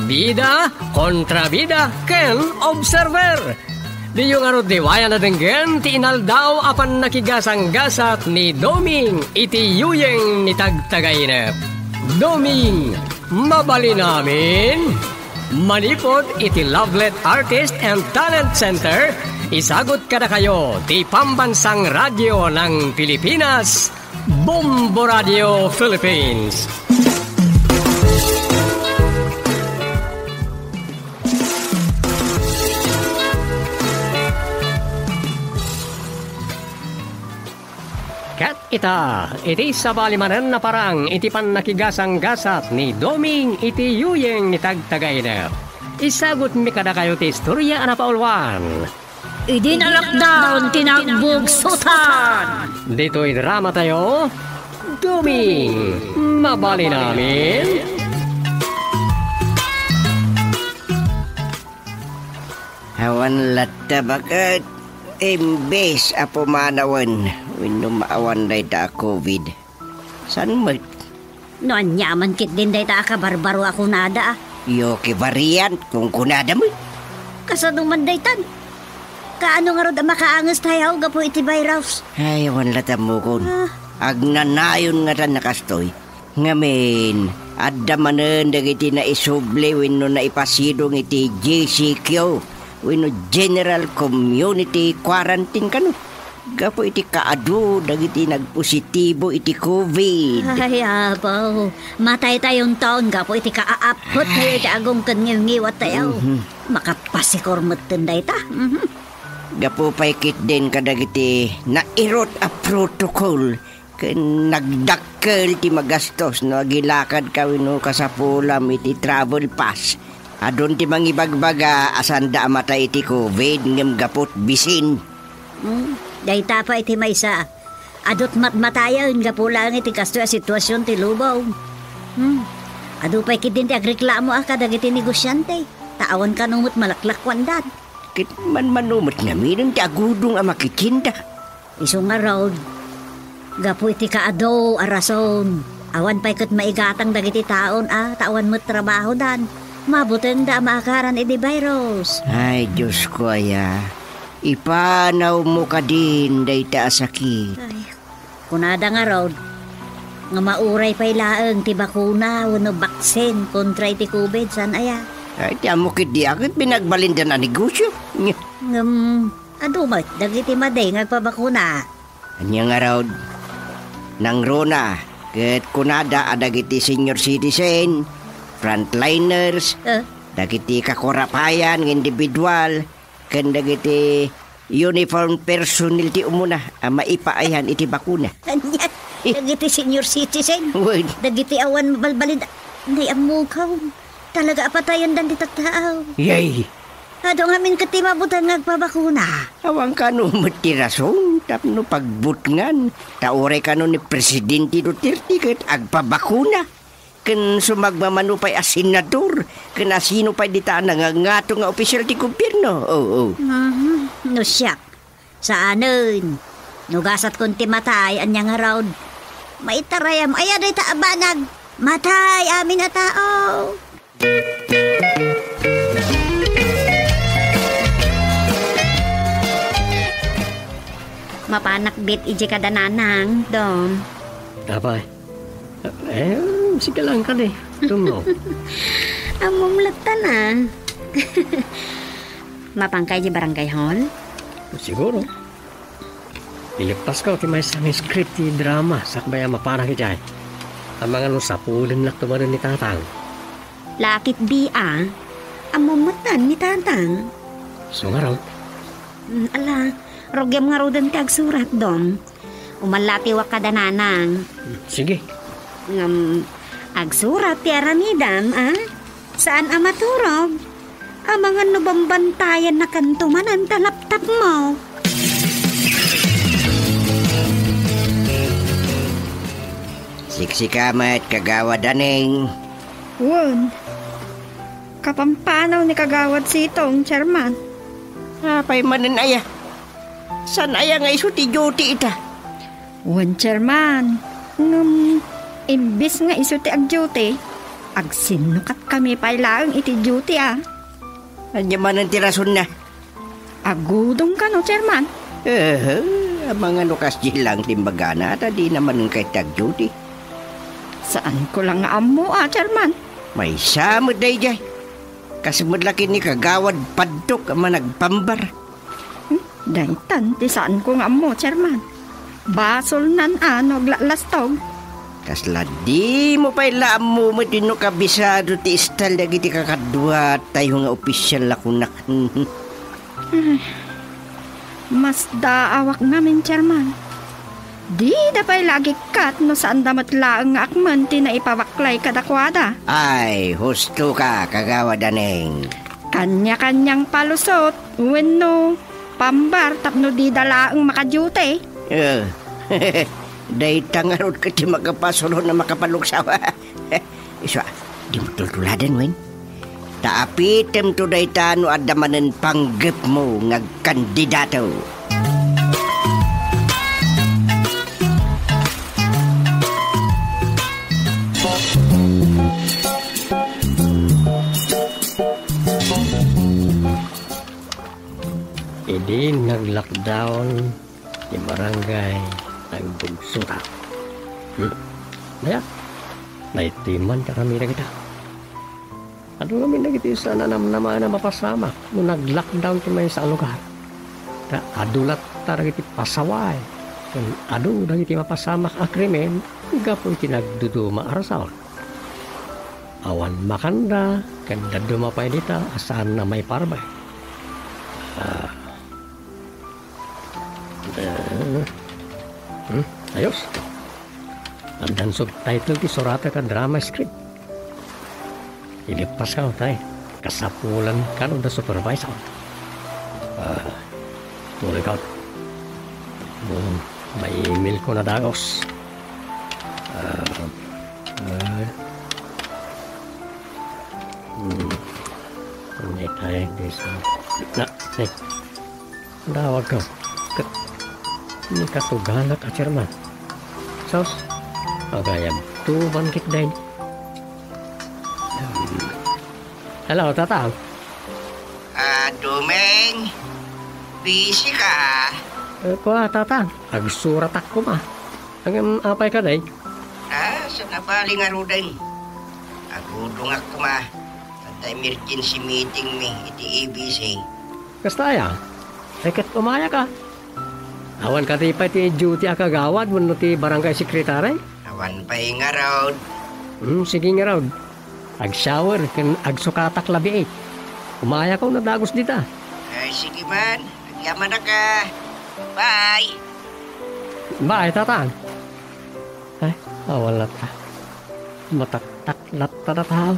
bida kontra bida ken observer. Di yung arod diwaya na denggen ti inaldaw apan nakigasang gasat ni Doming iti yuyeng ni tagtagainep. Doming, mabali namin. Manipod iti Lovelet Artist and Talent Center. Isagot ka na kayo ti Pambansang Radyo ng Pilipinas. Bombo Radio Philippines. Kat ita, iti sabalimanan na parang iti pan nakigasang gasat ni Doming iti yuyeng ni tagtagay na. Isagot mi kada kayo ti istorya na paulwan. Idi na lockdown, tinagbugsutan. Dito'y drama tayo, Doming, mabali namin. Awan lata bakat. Imbes apo manawan. Wino maawan day ta COVID. San mat? Noan nyaman kit din day ta kabarbaro ako nada. Yo ki variant kung kunada mo. Kasadong mandaytan. Kaano nga rod makaangas tayo gapo iti virus. Ay, awan lata mo kun. Agnanayon nga tan nakastoy. Ngamin, adda manen dagiti na isuble wino na ipasidong iti GCQ. Wino General Community Quarantine kanu. Gapo iti kaadu, dagiti nagpositibo iti COVID. Ay, abaw. Matay tayong taon, gapo iti kaaapot tayo iti agong kangiwat tayo. Makapasikor matenday ta. Gapo paikit din kadagiti nairot a protocol. Ken nagdakkel ti magastos no agilakad kawino kasapulam iti travel pass. Adon ti mangibagbaga asanda amatay iti COVID ngem gapot bisin. Dayta pa iti maysa. Adot matmatayan gapulang iti kasto a sitwasyon ti lubaw. Adu pa ikit din ti agreklamo kadagiti negosyante. Taawan ka numot malaklakwan dan. Kit man manumot namin ti agudong a makikinda. Iso nga raw. Gapu iti kaado a rason. Awan pa ikot maigatang dagiti taon tawan mo't trabaho dan. Mabuteng da maakaran iti virus. Ay, Diyos ko aya. Ipanaw mo ka din dayta sakit. Ay, kunada nga raw. Nga mauray pa ilaang ti bakuna wano baksin kontra iti COVID san aya. Ay, tiyamo kit di akit binagbalinda na negosyo. Adumat, dagiti maday ngagpabakuna. Anya nga raw. Nang rona, ket kunada adagiti senior citizen, frontliners, dagiti kakorapayan ng individual, ken dagiti uniform personnel ti umuna maipaayan iti bakuna. Anya, dagiti senior citizen, Wait. dagiti awan mabalbalid, nay amukaw, talaga apatayan dan di tattaaw. Yay! Ado nga min kati mabutan ngagpabakuna. Awang kano matirason, tapno pagbutngan, tauray kano ni Presidente Duterte ket agpabakuna. Ken sumagmamanupay a senador, ken asino pa'y dita nangangato nga opisyal ti gobyerno. Oo. No siyak, saanon, nugasat kun ti matay, anya nga raw. Maitarayam, aya day taabanag, matay amin na tao. Mapanak bit iji kada nanang, Dom. Apay. Sige lang ka di. Tungo. Amumlatan Mapangkay di barangay hall? Siguro. Ilipas ka ti may isang script ti drama. Sakbaya mapanak ijay. Ang mga lusapulin na tumarin ni Tatang. Lakit di Amumatan ni Tatang. So nga raw. Ala, rogyam nga rodan ti agsurat, Dom. Umalati wa kada nanang. Sige. Agsurat ti aramidam, Saan maturog? Ang mga nubambantayan na kantuman ang talaptap mo. Siksikamat kagawad aneng. Won. Kapampanaw ni kagawad sitong, chairman. Apay manin aya. San aya nga iso ti duty ita? Won, chairman. Imbis nga iso ti ag-duty, agsinukat kami pailaang iti duty Anya man ang tirason na. Agudong ka no, chairman. Ang mga nukas lang timbagana at di naman kay tag-duty. Saan ko lang nga amo, chairman? May samod day jay. Kasimod laki ni kagawad padtok ang managpambar. Daitan, di saan ko nga amo, chairman. Basol nan naglastog. Kasla di mo pa ilaam mo matino kabisado ti istal dagiti kakadwa tayo nga opisyal lakunak. Mas daawak namin, chairman. Di dapay lagi kat no saan damat laang nga akman ti na ipawaklay kadakwada. Ay, husto ka kagawad aneng. Kanya-kanyang palusot, wenno, pambar tapno di dalaang makadyute. Day tangarod ka ti magapasolo na makapaluksawa. Iswa, di mo tultuladan, wen. Taapitem to day tano at damanan panggap mo ngagkandidato. Hindi nag-lockdown di barangay nagbugsuta. Naya, naitiman ka kami na kita. Ano kami na kita sa nanam naman na mapasama nung nag-lockdown kami sa lugar. Adulat ta dagiti pasaway. Ken adu dagiti mapasamak a krimen, gapu iti nagduduma arasaon. Awan makanda, ken daduma pa dita asaan na may parbay. Ayos. Andan subtitle ti surata ka drama script. Ilipas ka, tay. Kasapulan ka no da supervisor. Tuloy ka. May email ko na dagos. May tayo this one. Say. Dawag ka. Ini katugalak a Chairman. Sos, agayam tuban kit dain. Hello, Tatang. Dumeng, busy ka? Kuha, Tatang. Agsurat ako ma. Ang apay ka day? Sa nabali nga rudan. Agudong ako ma. At emergency meeting mi, iti ABC. Kastaya, sekit umaya ka. Awan ka tipay ti duty akagawad mo ti barangay sekretary? Awan pa nga raw. Sige nga raw. Ag-shower, ag-sukatak labi 8. Umaya ko na dagos dita. Ay, sige man. Nagyaman na ka. Bye. Bye, Tatang. Ay, awal na ta. Mataktak-lat na tao.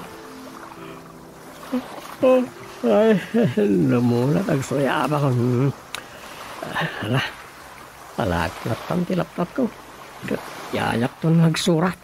Ay, namulat. Agsuyaba ko. Hala. Palaglat-tan tilaptat ko. Yayak to nagsurat.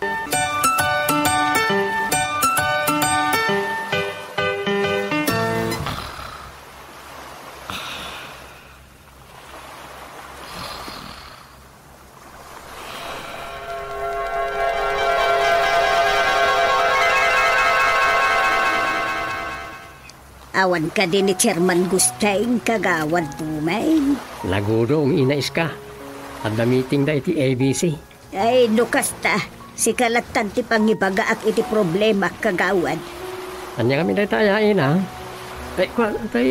Awan ka din ni Chairman Gusteng kagawad Dumeng. Lagudong inais ka. At the meeting da iti ABC. Ay, nukasta. Si kalatan ti pangibagaak iti problema kagawad. Anya kami dahi tayain ha. Ay, tay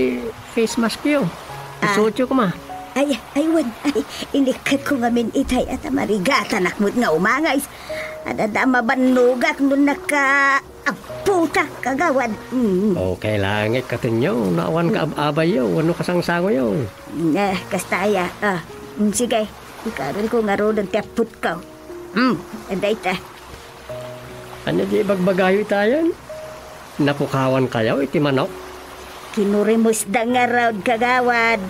face mask yun. Isotyo ko ma. Ay, wan. Ay, inikat ko ngamin itay at marigatan akmut nga umangay. At adama banugak nun naka... puta kagawad. Okay langit katinyo. Naawan ka abay yo. Ano kasangsango yo. Kastaya. Sige. Ikaroon ko nga ron ang tiaput ko. Anday ta. Ano di bagbagayo tayo? Napukawan kayo iti manok? Kinurimus da nga raw kagawad.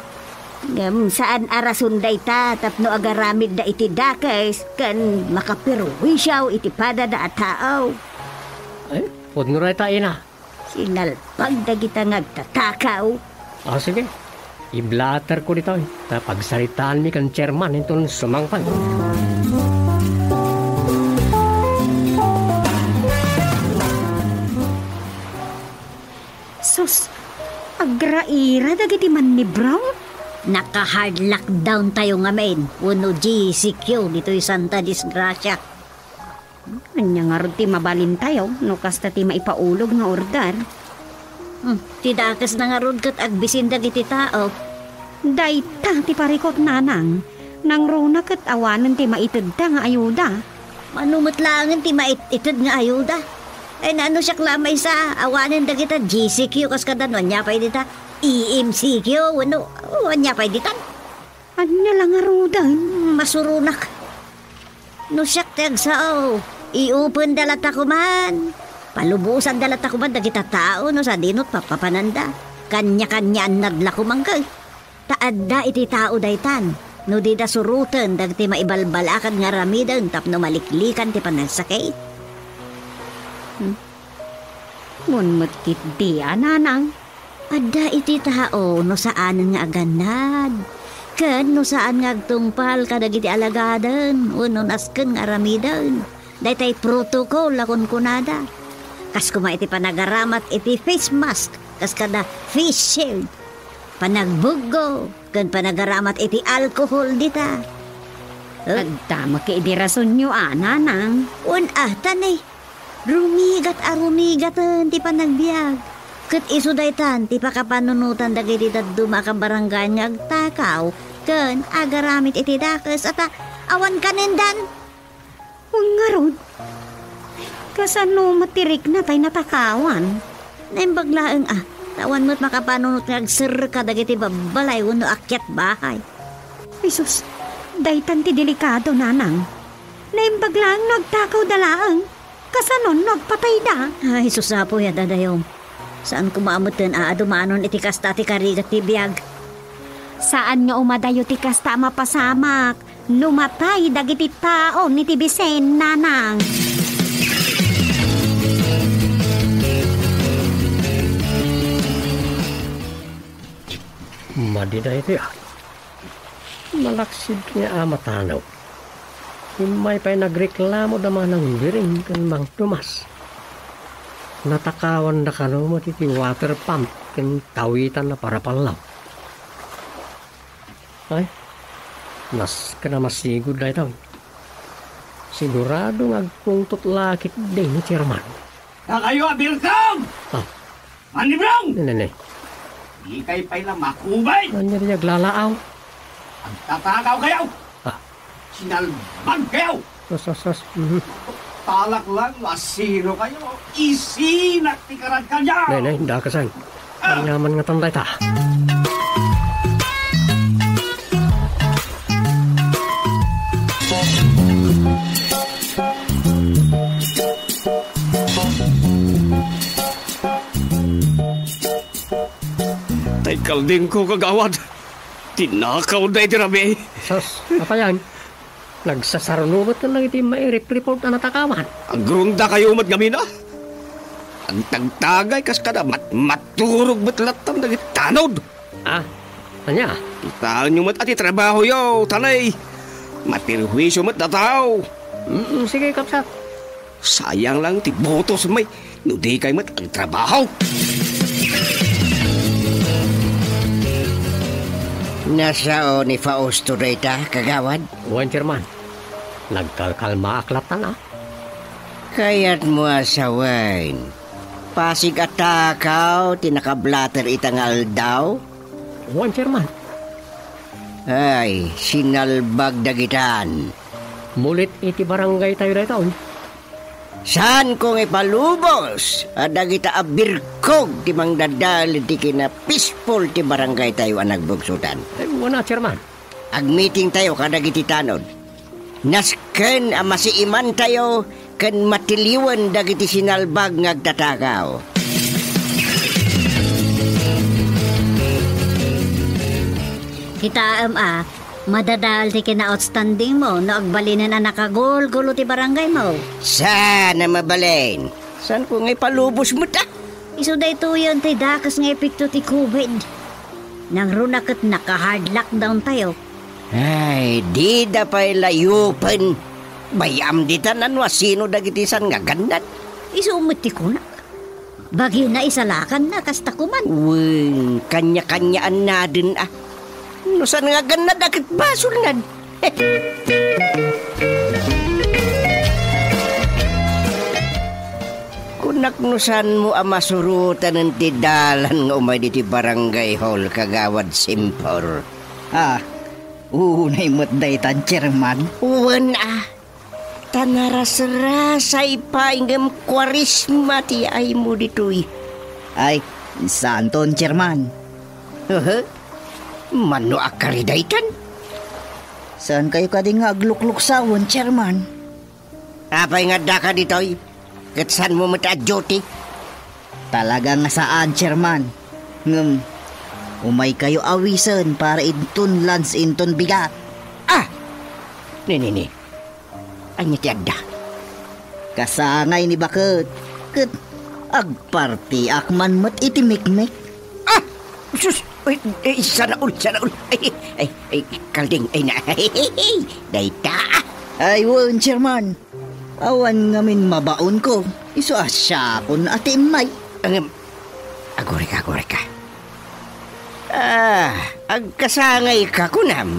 Saan arasunday ta tapno agaramid da iti dakes kan makapiruwisyaw iti pada da at tao. Ay, huwag nyo rin tayo na. Sinalpag da kita ngagtatakaw. Sige. I-blatter ko dito. Pagsaritaan mi kan chairman itong sumangpan. Sus, agraira dagiti man ni Brown? Naka-hard lockdown tayo ngamin. Uno GCQ dito yung Santa Disgracia. Anya nga ron ti mabalin tayo, no kasta ti maipaulog nga ordar. Tidakas na nga ron kat agbisin dagiti tao. Dayta ti parikot nanang, nang runa kat awanan ti maitid ta nga ayuda. Manumutlangan ti maitid nga ayuda. Ay naano siya klamay sa awanan dagita GCQ kas kadanon niya pa dita EMCQ. Ano niya pa dita? Anya lang nga rudan? Masurunak. No siya tag sao. Iupon dalata ko man. Palubusan dalata ko man dagita tao no sa dinot papapananda. Kanya-kanya nadla ko man kay. Taadda iti tao daytan. No di da surutan dagiti maibalbalakan nga ramidan tapno maliklikan ti panagsakay. Munmut kit di ananang. Adda iti tao no saan nga aganad. Ken no saan nga agtungpal kadagiti alagadan. Uno nasken nga ramidan. Daytay protocol lakon kunada. Kas kuma iti panagaramat iti face mask. Kas kada face shield. Panagbugo. Ken panagaramat iti alcohol dita. Agtama kay di rason nyo ananang. Tanay. Rumigat ti panagbiag. Ket isu daytan ti pakapanunutan dagiti daduma ka barangay nga agtakaw. Ken, agaramit iti dakes at awan kanindan. Nga rod. Kasano matirik na tayo natakawan? Naimbaglaeng tawan mo't makapanunot nga agsir ka dagiti babalay wano akyat bahay. Isus, daytan ti delikado nanang. Naimbaglaang nagtakaw dalaang. Kasanon nagpatay da. Ay, susapo ya dadayom. Saan kumamutin dumanon iti kasta ti karigat ti biyag? Saan nga umadayo ti kasta mapasamak? Numatay dagiti tao ni ti Bisen, nanang. Madida ito malaksid niya matanaw. Himay pa'y nagreklamo naman ng biring kan Mang Tomas. Natakawan na kanumot iti water pump kan tawitan na para palaw. Ay, nas ka na masigod na ito. Sigurado agpungtot lakit din ni Chairman. Kayo, Abirkam! Manibrang! Nene. Di kayo pa'y na makubay! Ano niya naglalaaw? Ang tatakaw kayo! Sinalbag kayo! Sos. Talak lang, masino kayo! Isinak ti karad ka niya! Nene, hindi ka sang. Ang yaman nga tanday ta. Tay kalding ko kagawad. Tinakaw na iti rabi. Sos, apa yan? Nagsasarunubot ka lang iti report na natakawan. Ang grunda kayo mat gamina. Ang tagtagay kas kada maturog batlatan dagit tanod. Anya? Itaan nyo mat ati trabaho yo, tanay. Matirhuisyo mat dataw. Sige, kapsat. Sayang lang ti botos may. Nudi kay mat ang trabaho. Nasao ni Fausto dayta, kagawad? Wan, Chairman. Nagkalkalma aklatan Kaya't mo asawain. Pasig atakaw, tinakablater itangal daw? Wan, Chairman. Ay, sinalbag dagitan. Mulit iti barangay tayo na ito. Saan kong ipalubos? Dagita abirkog ti mang dadal ti kina peaceful ti barangay tayo ang nagbugsutan. Wala, Chairman. Ag-meeting tayo kadagiti tanod. Nasken masiiman tayo kan matiliwan dagiti sinalbag ngagtatakaw. Kita madadal ti kina-outstanding mo na agbalinan na nakagul-gulo ti barangay mo. Sana mabalin. Saan ko ngay palubos mo ta? Iso da ito yun ti dakas nga epekto ti COVID. Nang runakot naka-hard lockdown tayo. Ay, di da pa'y layupan. Bayam di tanan wasino dagiti san nga gandan. Iso umuti ko na. Bagyo na isalakan na kasta kuman. Uy, kanya-kanyaan na din No saan nga ganad akit basol nad. Kunak no saan mo masurutan ng tidalan nga umay di barangay hall kagawad simpor. Unay mo't daytan, Chairman. Uwan Tanaras-rasay pa ingam kwarisma ti ay mo ditoy. Ay, saan ton, Chairman? Mano akaridaytan? Saan kayo kading aglukluk-sawon, Chairman? Apay nga da ka ditoy? Kat saan mo mata-duty? Talagang saan, Chairman? Umay kayo awisan para inton lans inton bigat. Ni. Anya ti adda? Kasangay ni bakit? Kat agparti akman mat itimikmik. Sus! Sana ul. Ay, kalding. Dayta. Ay, wan, Chairman. Awan ngamin mabaon ko. Iso asya kon ati may. Agore ka. Agkasangay ka kunam.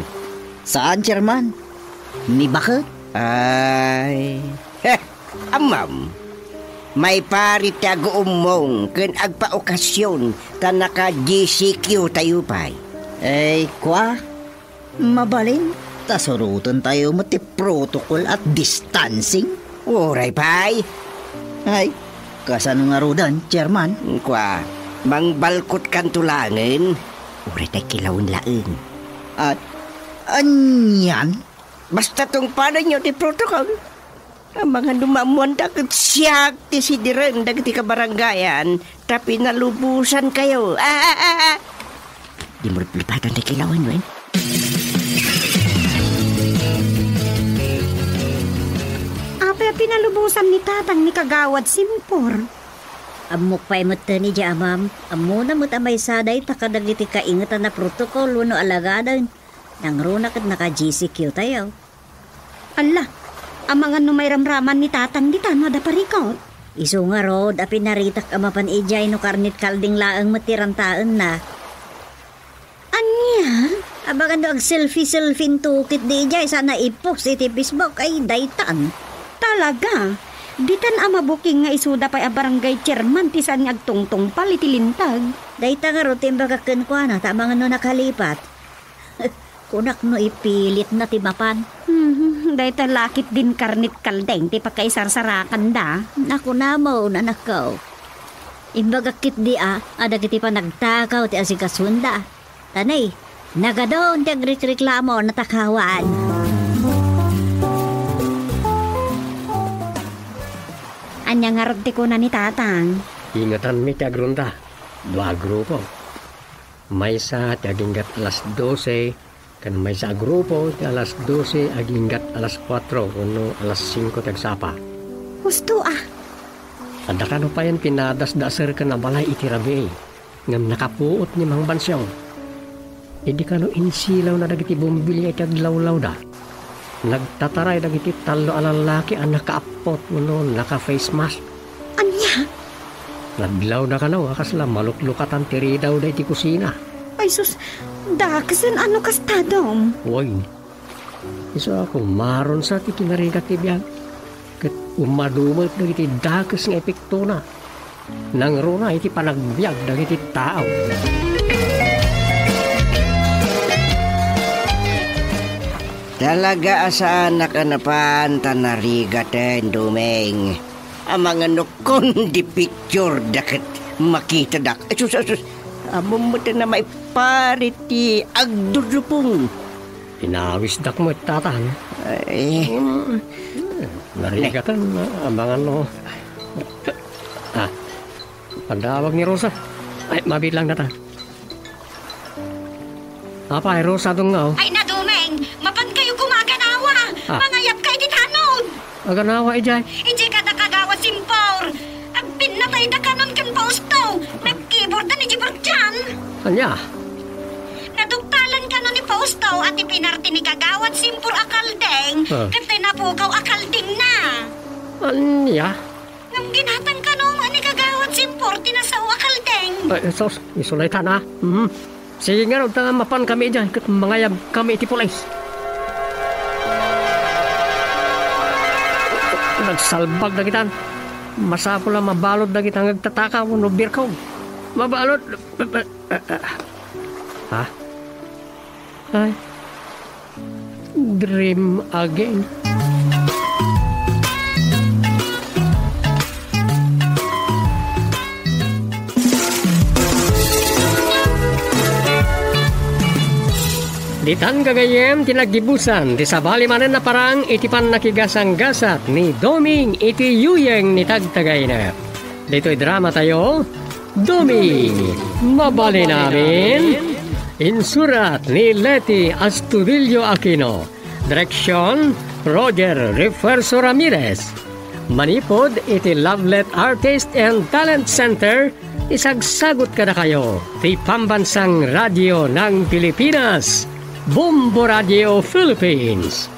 Saan, Chairman? Ni bakit? Ay, amam. May parit tago umong ken agpa-okasyon ta naka GCQ tayo pay. Ay, kwa? Mabalin, tasurutan tayo mati protocol at distancing. Uray, pay. Ay, kasano nga rodan, chairman? Kwa, mangbalkot kan tulangin. Uray tayo kilawin laing. At, anyan? Basta tong paano nyo di protocol. Ang mga dumamuan dagat siyak ti sidiren dagiti kabaranggayan tapi nalubusan kayo. Di mo lipatan di kilawan, wen. Apa pinalubusan ni tatang ni kagawad simpor? Amok pa'y mata ni Jamam. Amo na mo tamay saday takadagiti kaingatan na protokol wano alagadan. Nang runak at naka-GCQ tayo. Ala, ang mga numay ramraman ni tatang di tanwa da parikot. Isu nga rod, api naritak amapan ijay no karnit kalding laang matirantaan na. Anya? Abagan do ag selfie-selfie tukit di ijay sana ipost iti Facebook ay daytan. Talaga? Ditan ama booking nga isuda pa'y a barangay chairman tisan nga agtungtong palitilintag. Dayta nga rod, timbaga kenkwana, tama nga no nakalipat. Kunak no ipilit na timapan. Dayta lakit din karnit kaldeng ti pagkaisarsarakan da. Naku na mo, nanakaw. Imbagakit di adagiti pa nagtakaw ti asikasunda. Tanay, nagadon ti agreklamo na takawan. Anya nga rod ti kuna ni tatang. Ingatan mi ti agrunda. 2 grupo. May sa ti aginggat alas 12, kan may sa grupo ti alas 12 aginggat alas 4 kuno alas 5 tagsapa. Gusto Ada kano pa yan pinadas-daser ka na balay iti rabi ngam nakapuot ni Mang Bansyong. Idi kano insilaw na dagiti bumbilya iti aglawlaw da. Nagtataray dagiti talo alalaki ang nakaapot kuno naka-face mask. Anya? Naglaw na kano akasla maluklukatan tiri daw da iti kusina. Ay sus, dakasan ano kastadom? Uy, isa ako maron sa ti kinarigat ti biyag. Kat umadumot na iti dakas ng epekto na. Nang runa iti panagbiag na iti tao. Talaga asaan nakanapan tanarigaten dumeng. Ang mga nukon di picture dakat makita dak. Sus. Amom mo na may pariti agdudupong. Pinawis dak mo tatang. Ay. Narigatan abangan no. Pandawag ni Rosa. Ay, mabilang na ta. Apa ay Rosa dong nga? Ay nadumeng, mapan kayo gumaganawa. Mangayap kayo di tanod. Aganawa ijay. Ijay ka nakagawa simpor. Ang pinatay da kanon kan pausto. Nag-keyboard na ni Jibor dyan. Anya? Nadugtalan ka ni pausto at ipinarti ni kagawad simpor akaldeng. Katay napukaw akaldeng na. Anya? Nang ginatang ka ni kagawad simpor tinasaw akaldeng. Sos, isulay ta na. Sige nga rin, mapan kami dyan. Mangayab kami iti pulis. Nagsalbag na kitan. Masapo lang mabalot na kitang nagtataka kung nubirkaw. Mabalot. Ha? Ay. Dream again. Ditan gagayem tinagibusan di sabali manen na parang itipan nakigasang gasat ni Doming iti yuyeng ni tagtagay na. Dito'y drama tayo, Doming, mabali namin. Insurat ni Leti Astudillo Aquino. Direksyon, Roger Refuerzo Ramirez. Manipod iti Lovelet Artist and Talent Center. Isagsagot ka na kayo. Ti Pambansang Radio ng Pilipinas. Bombo Radio Philippines.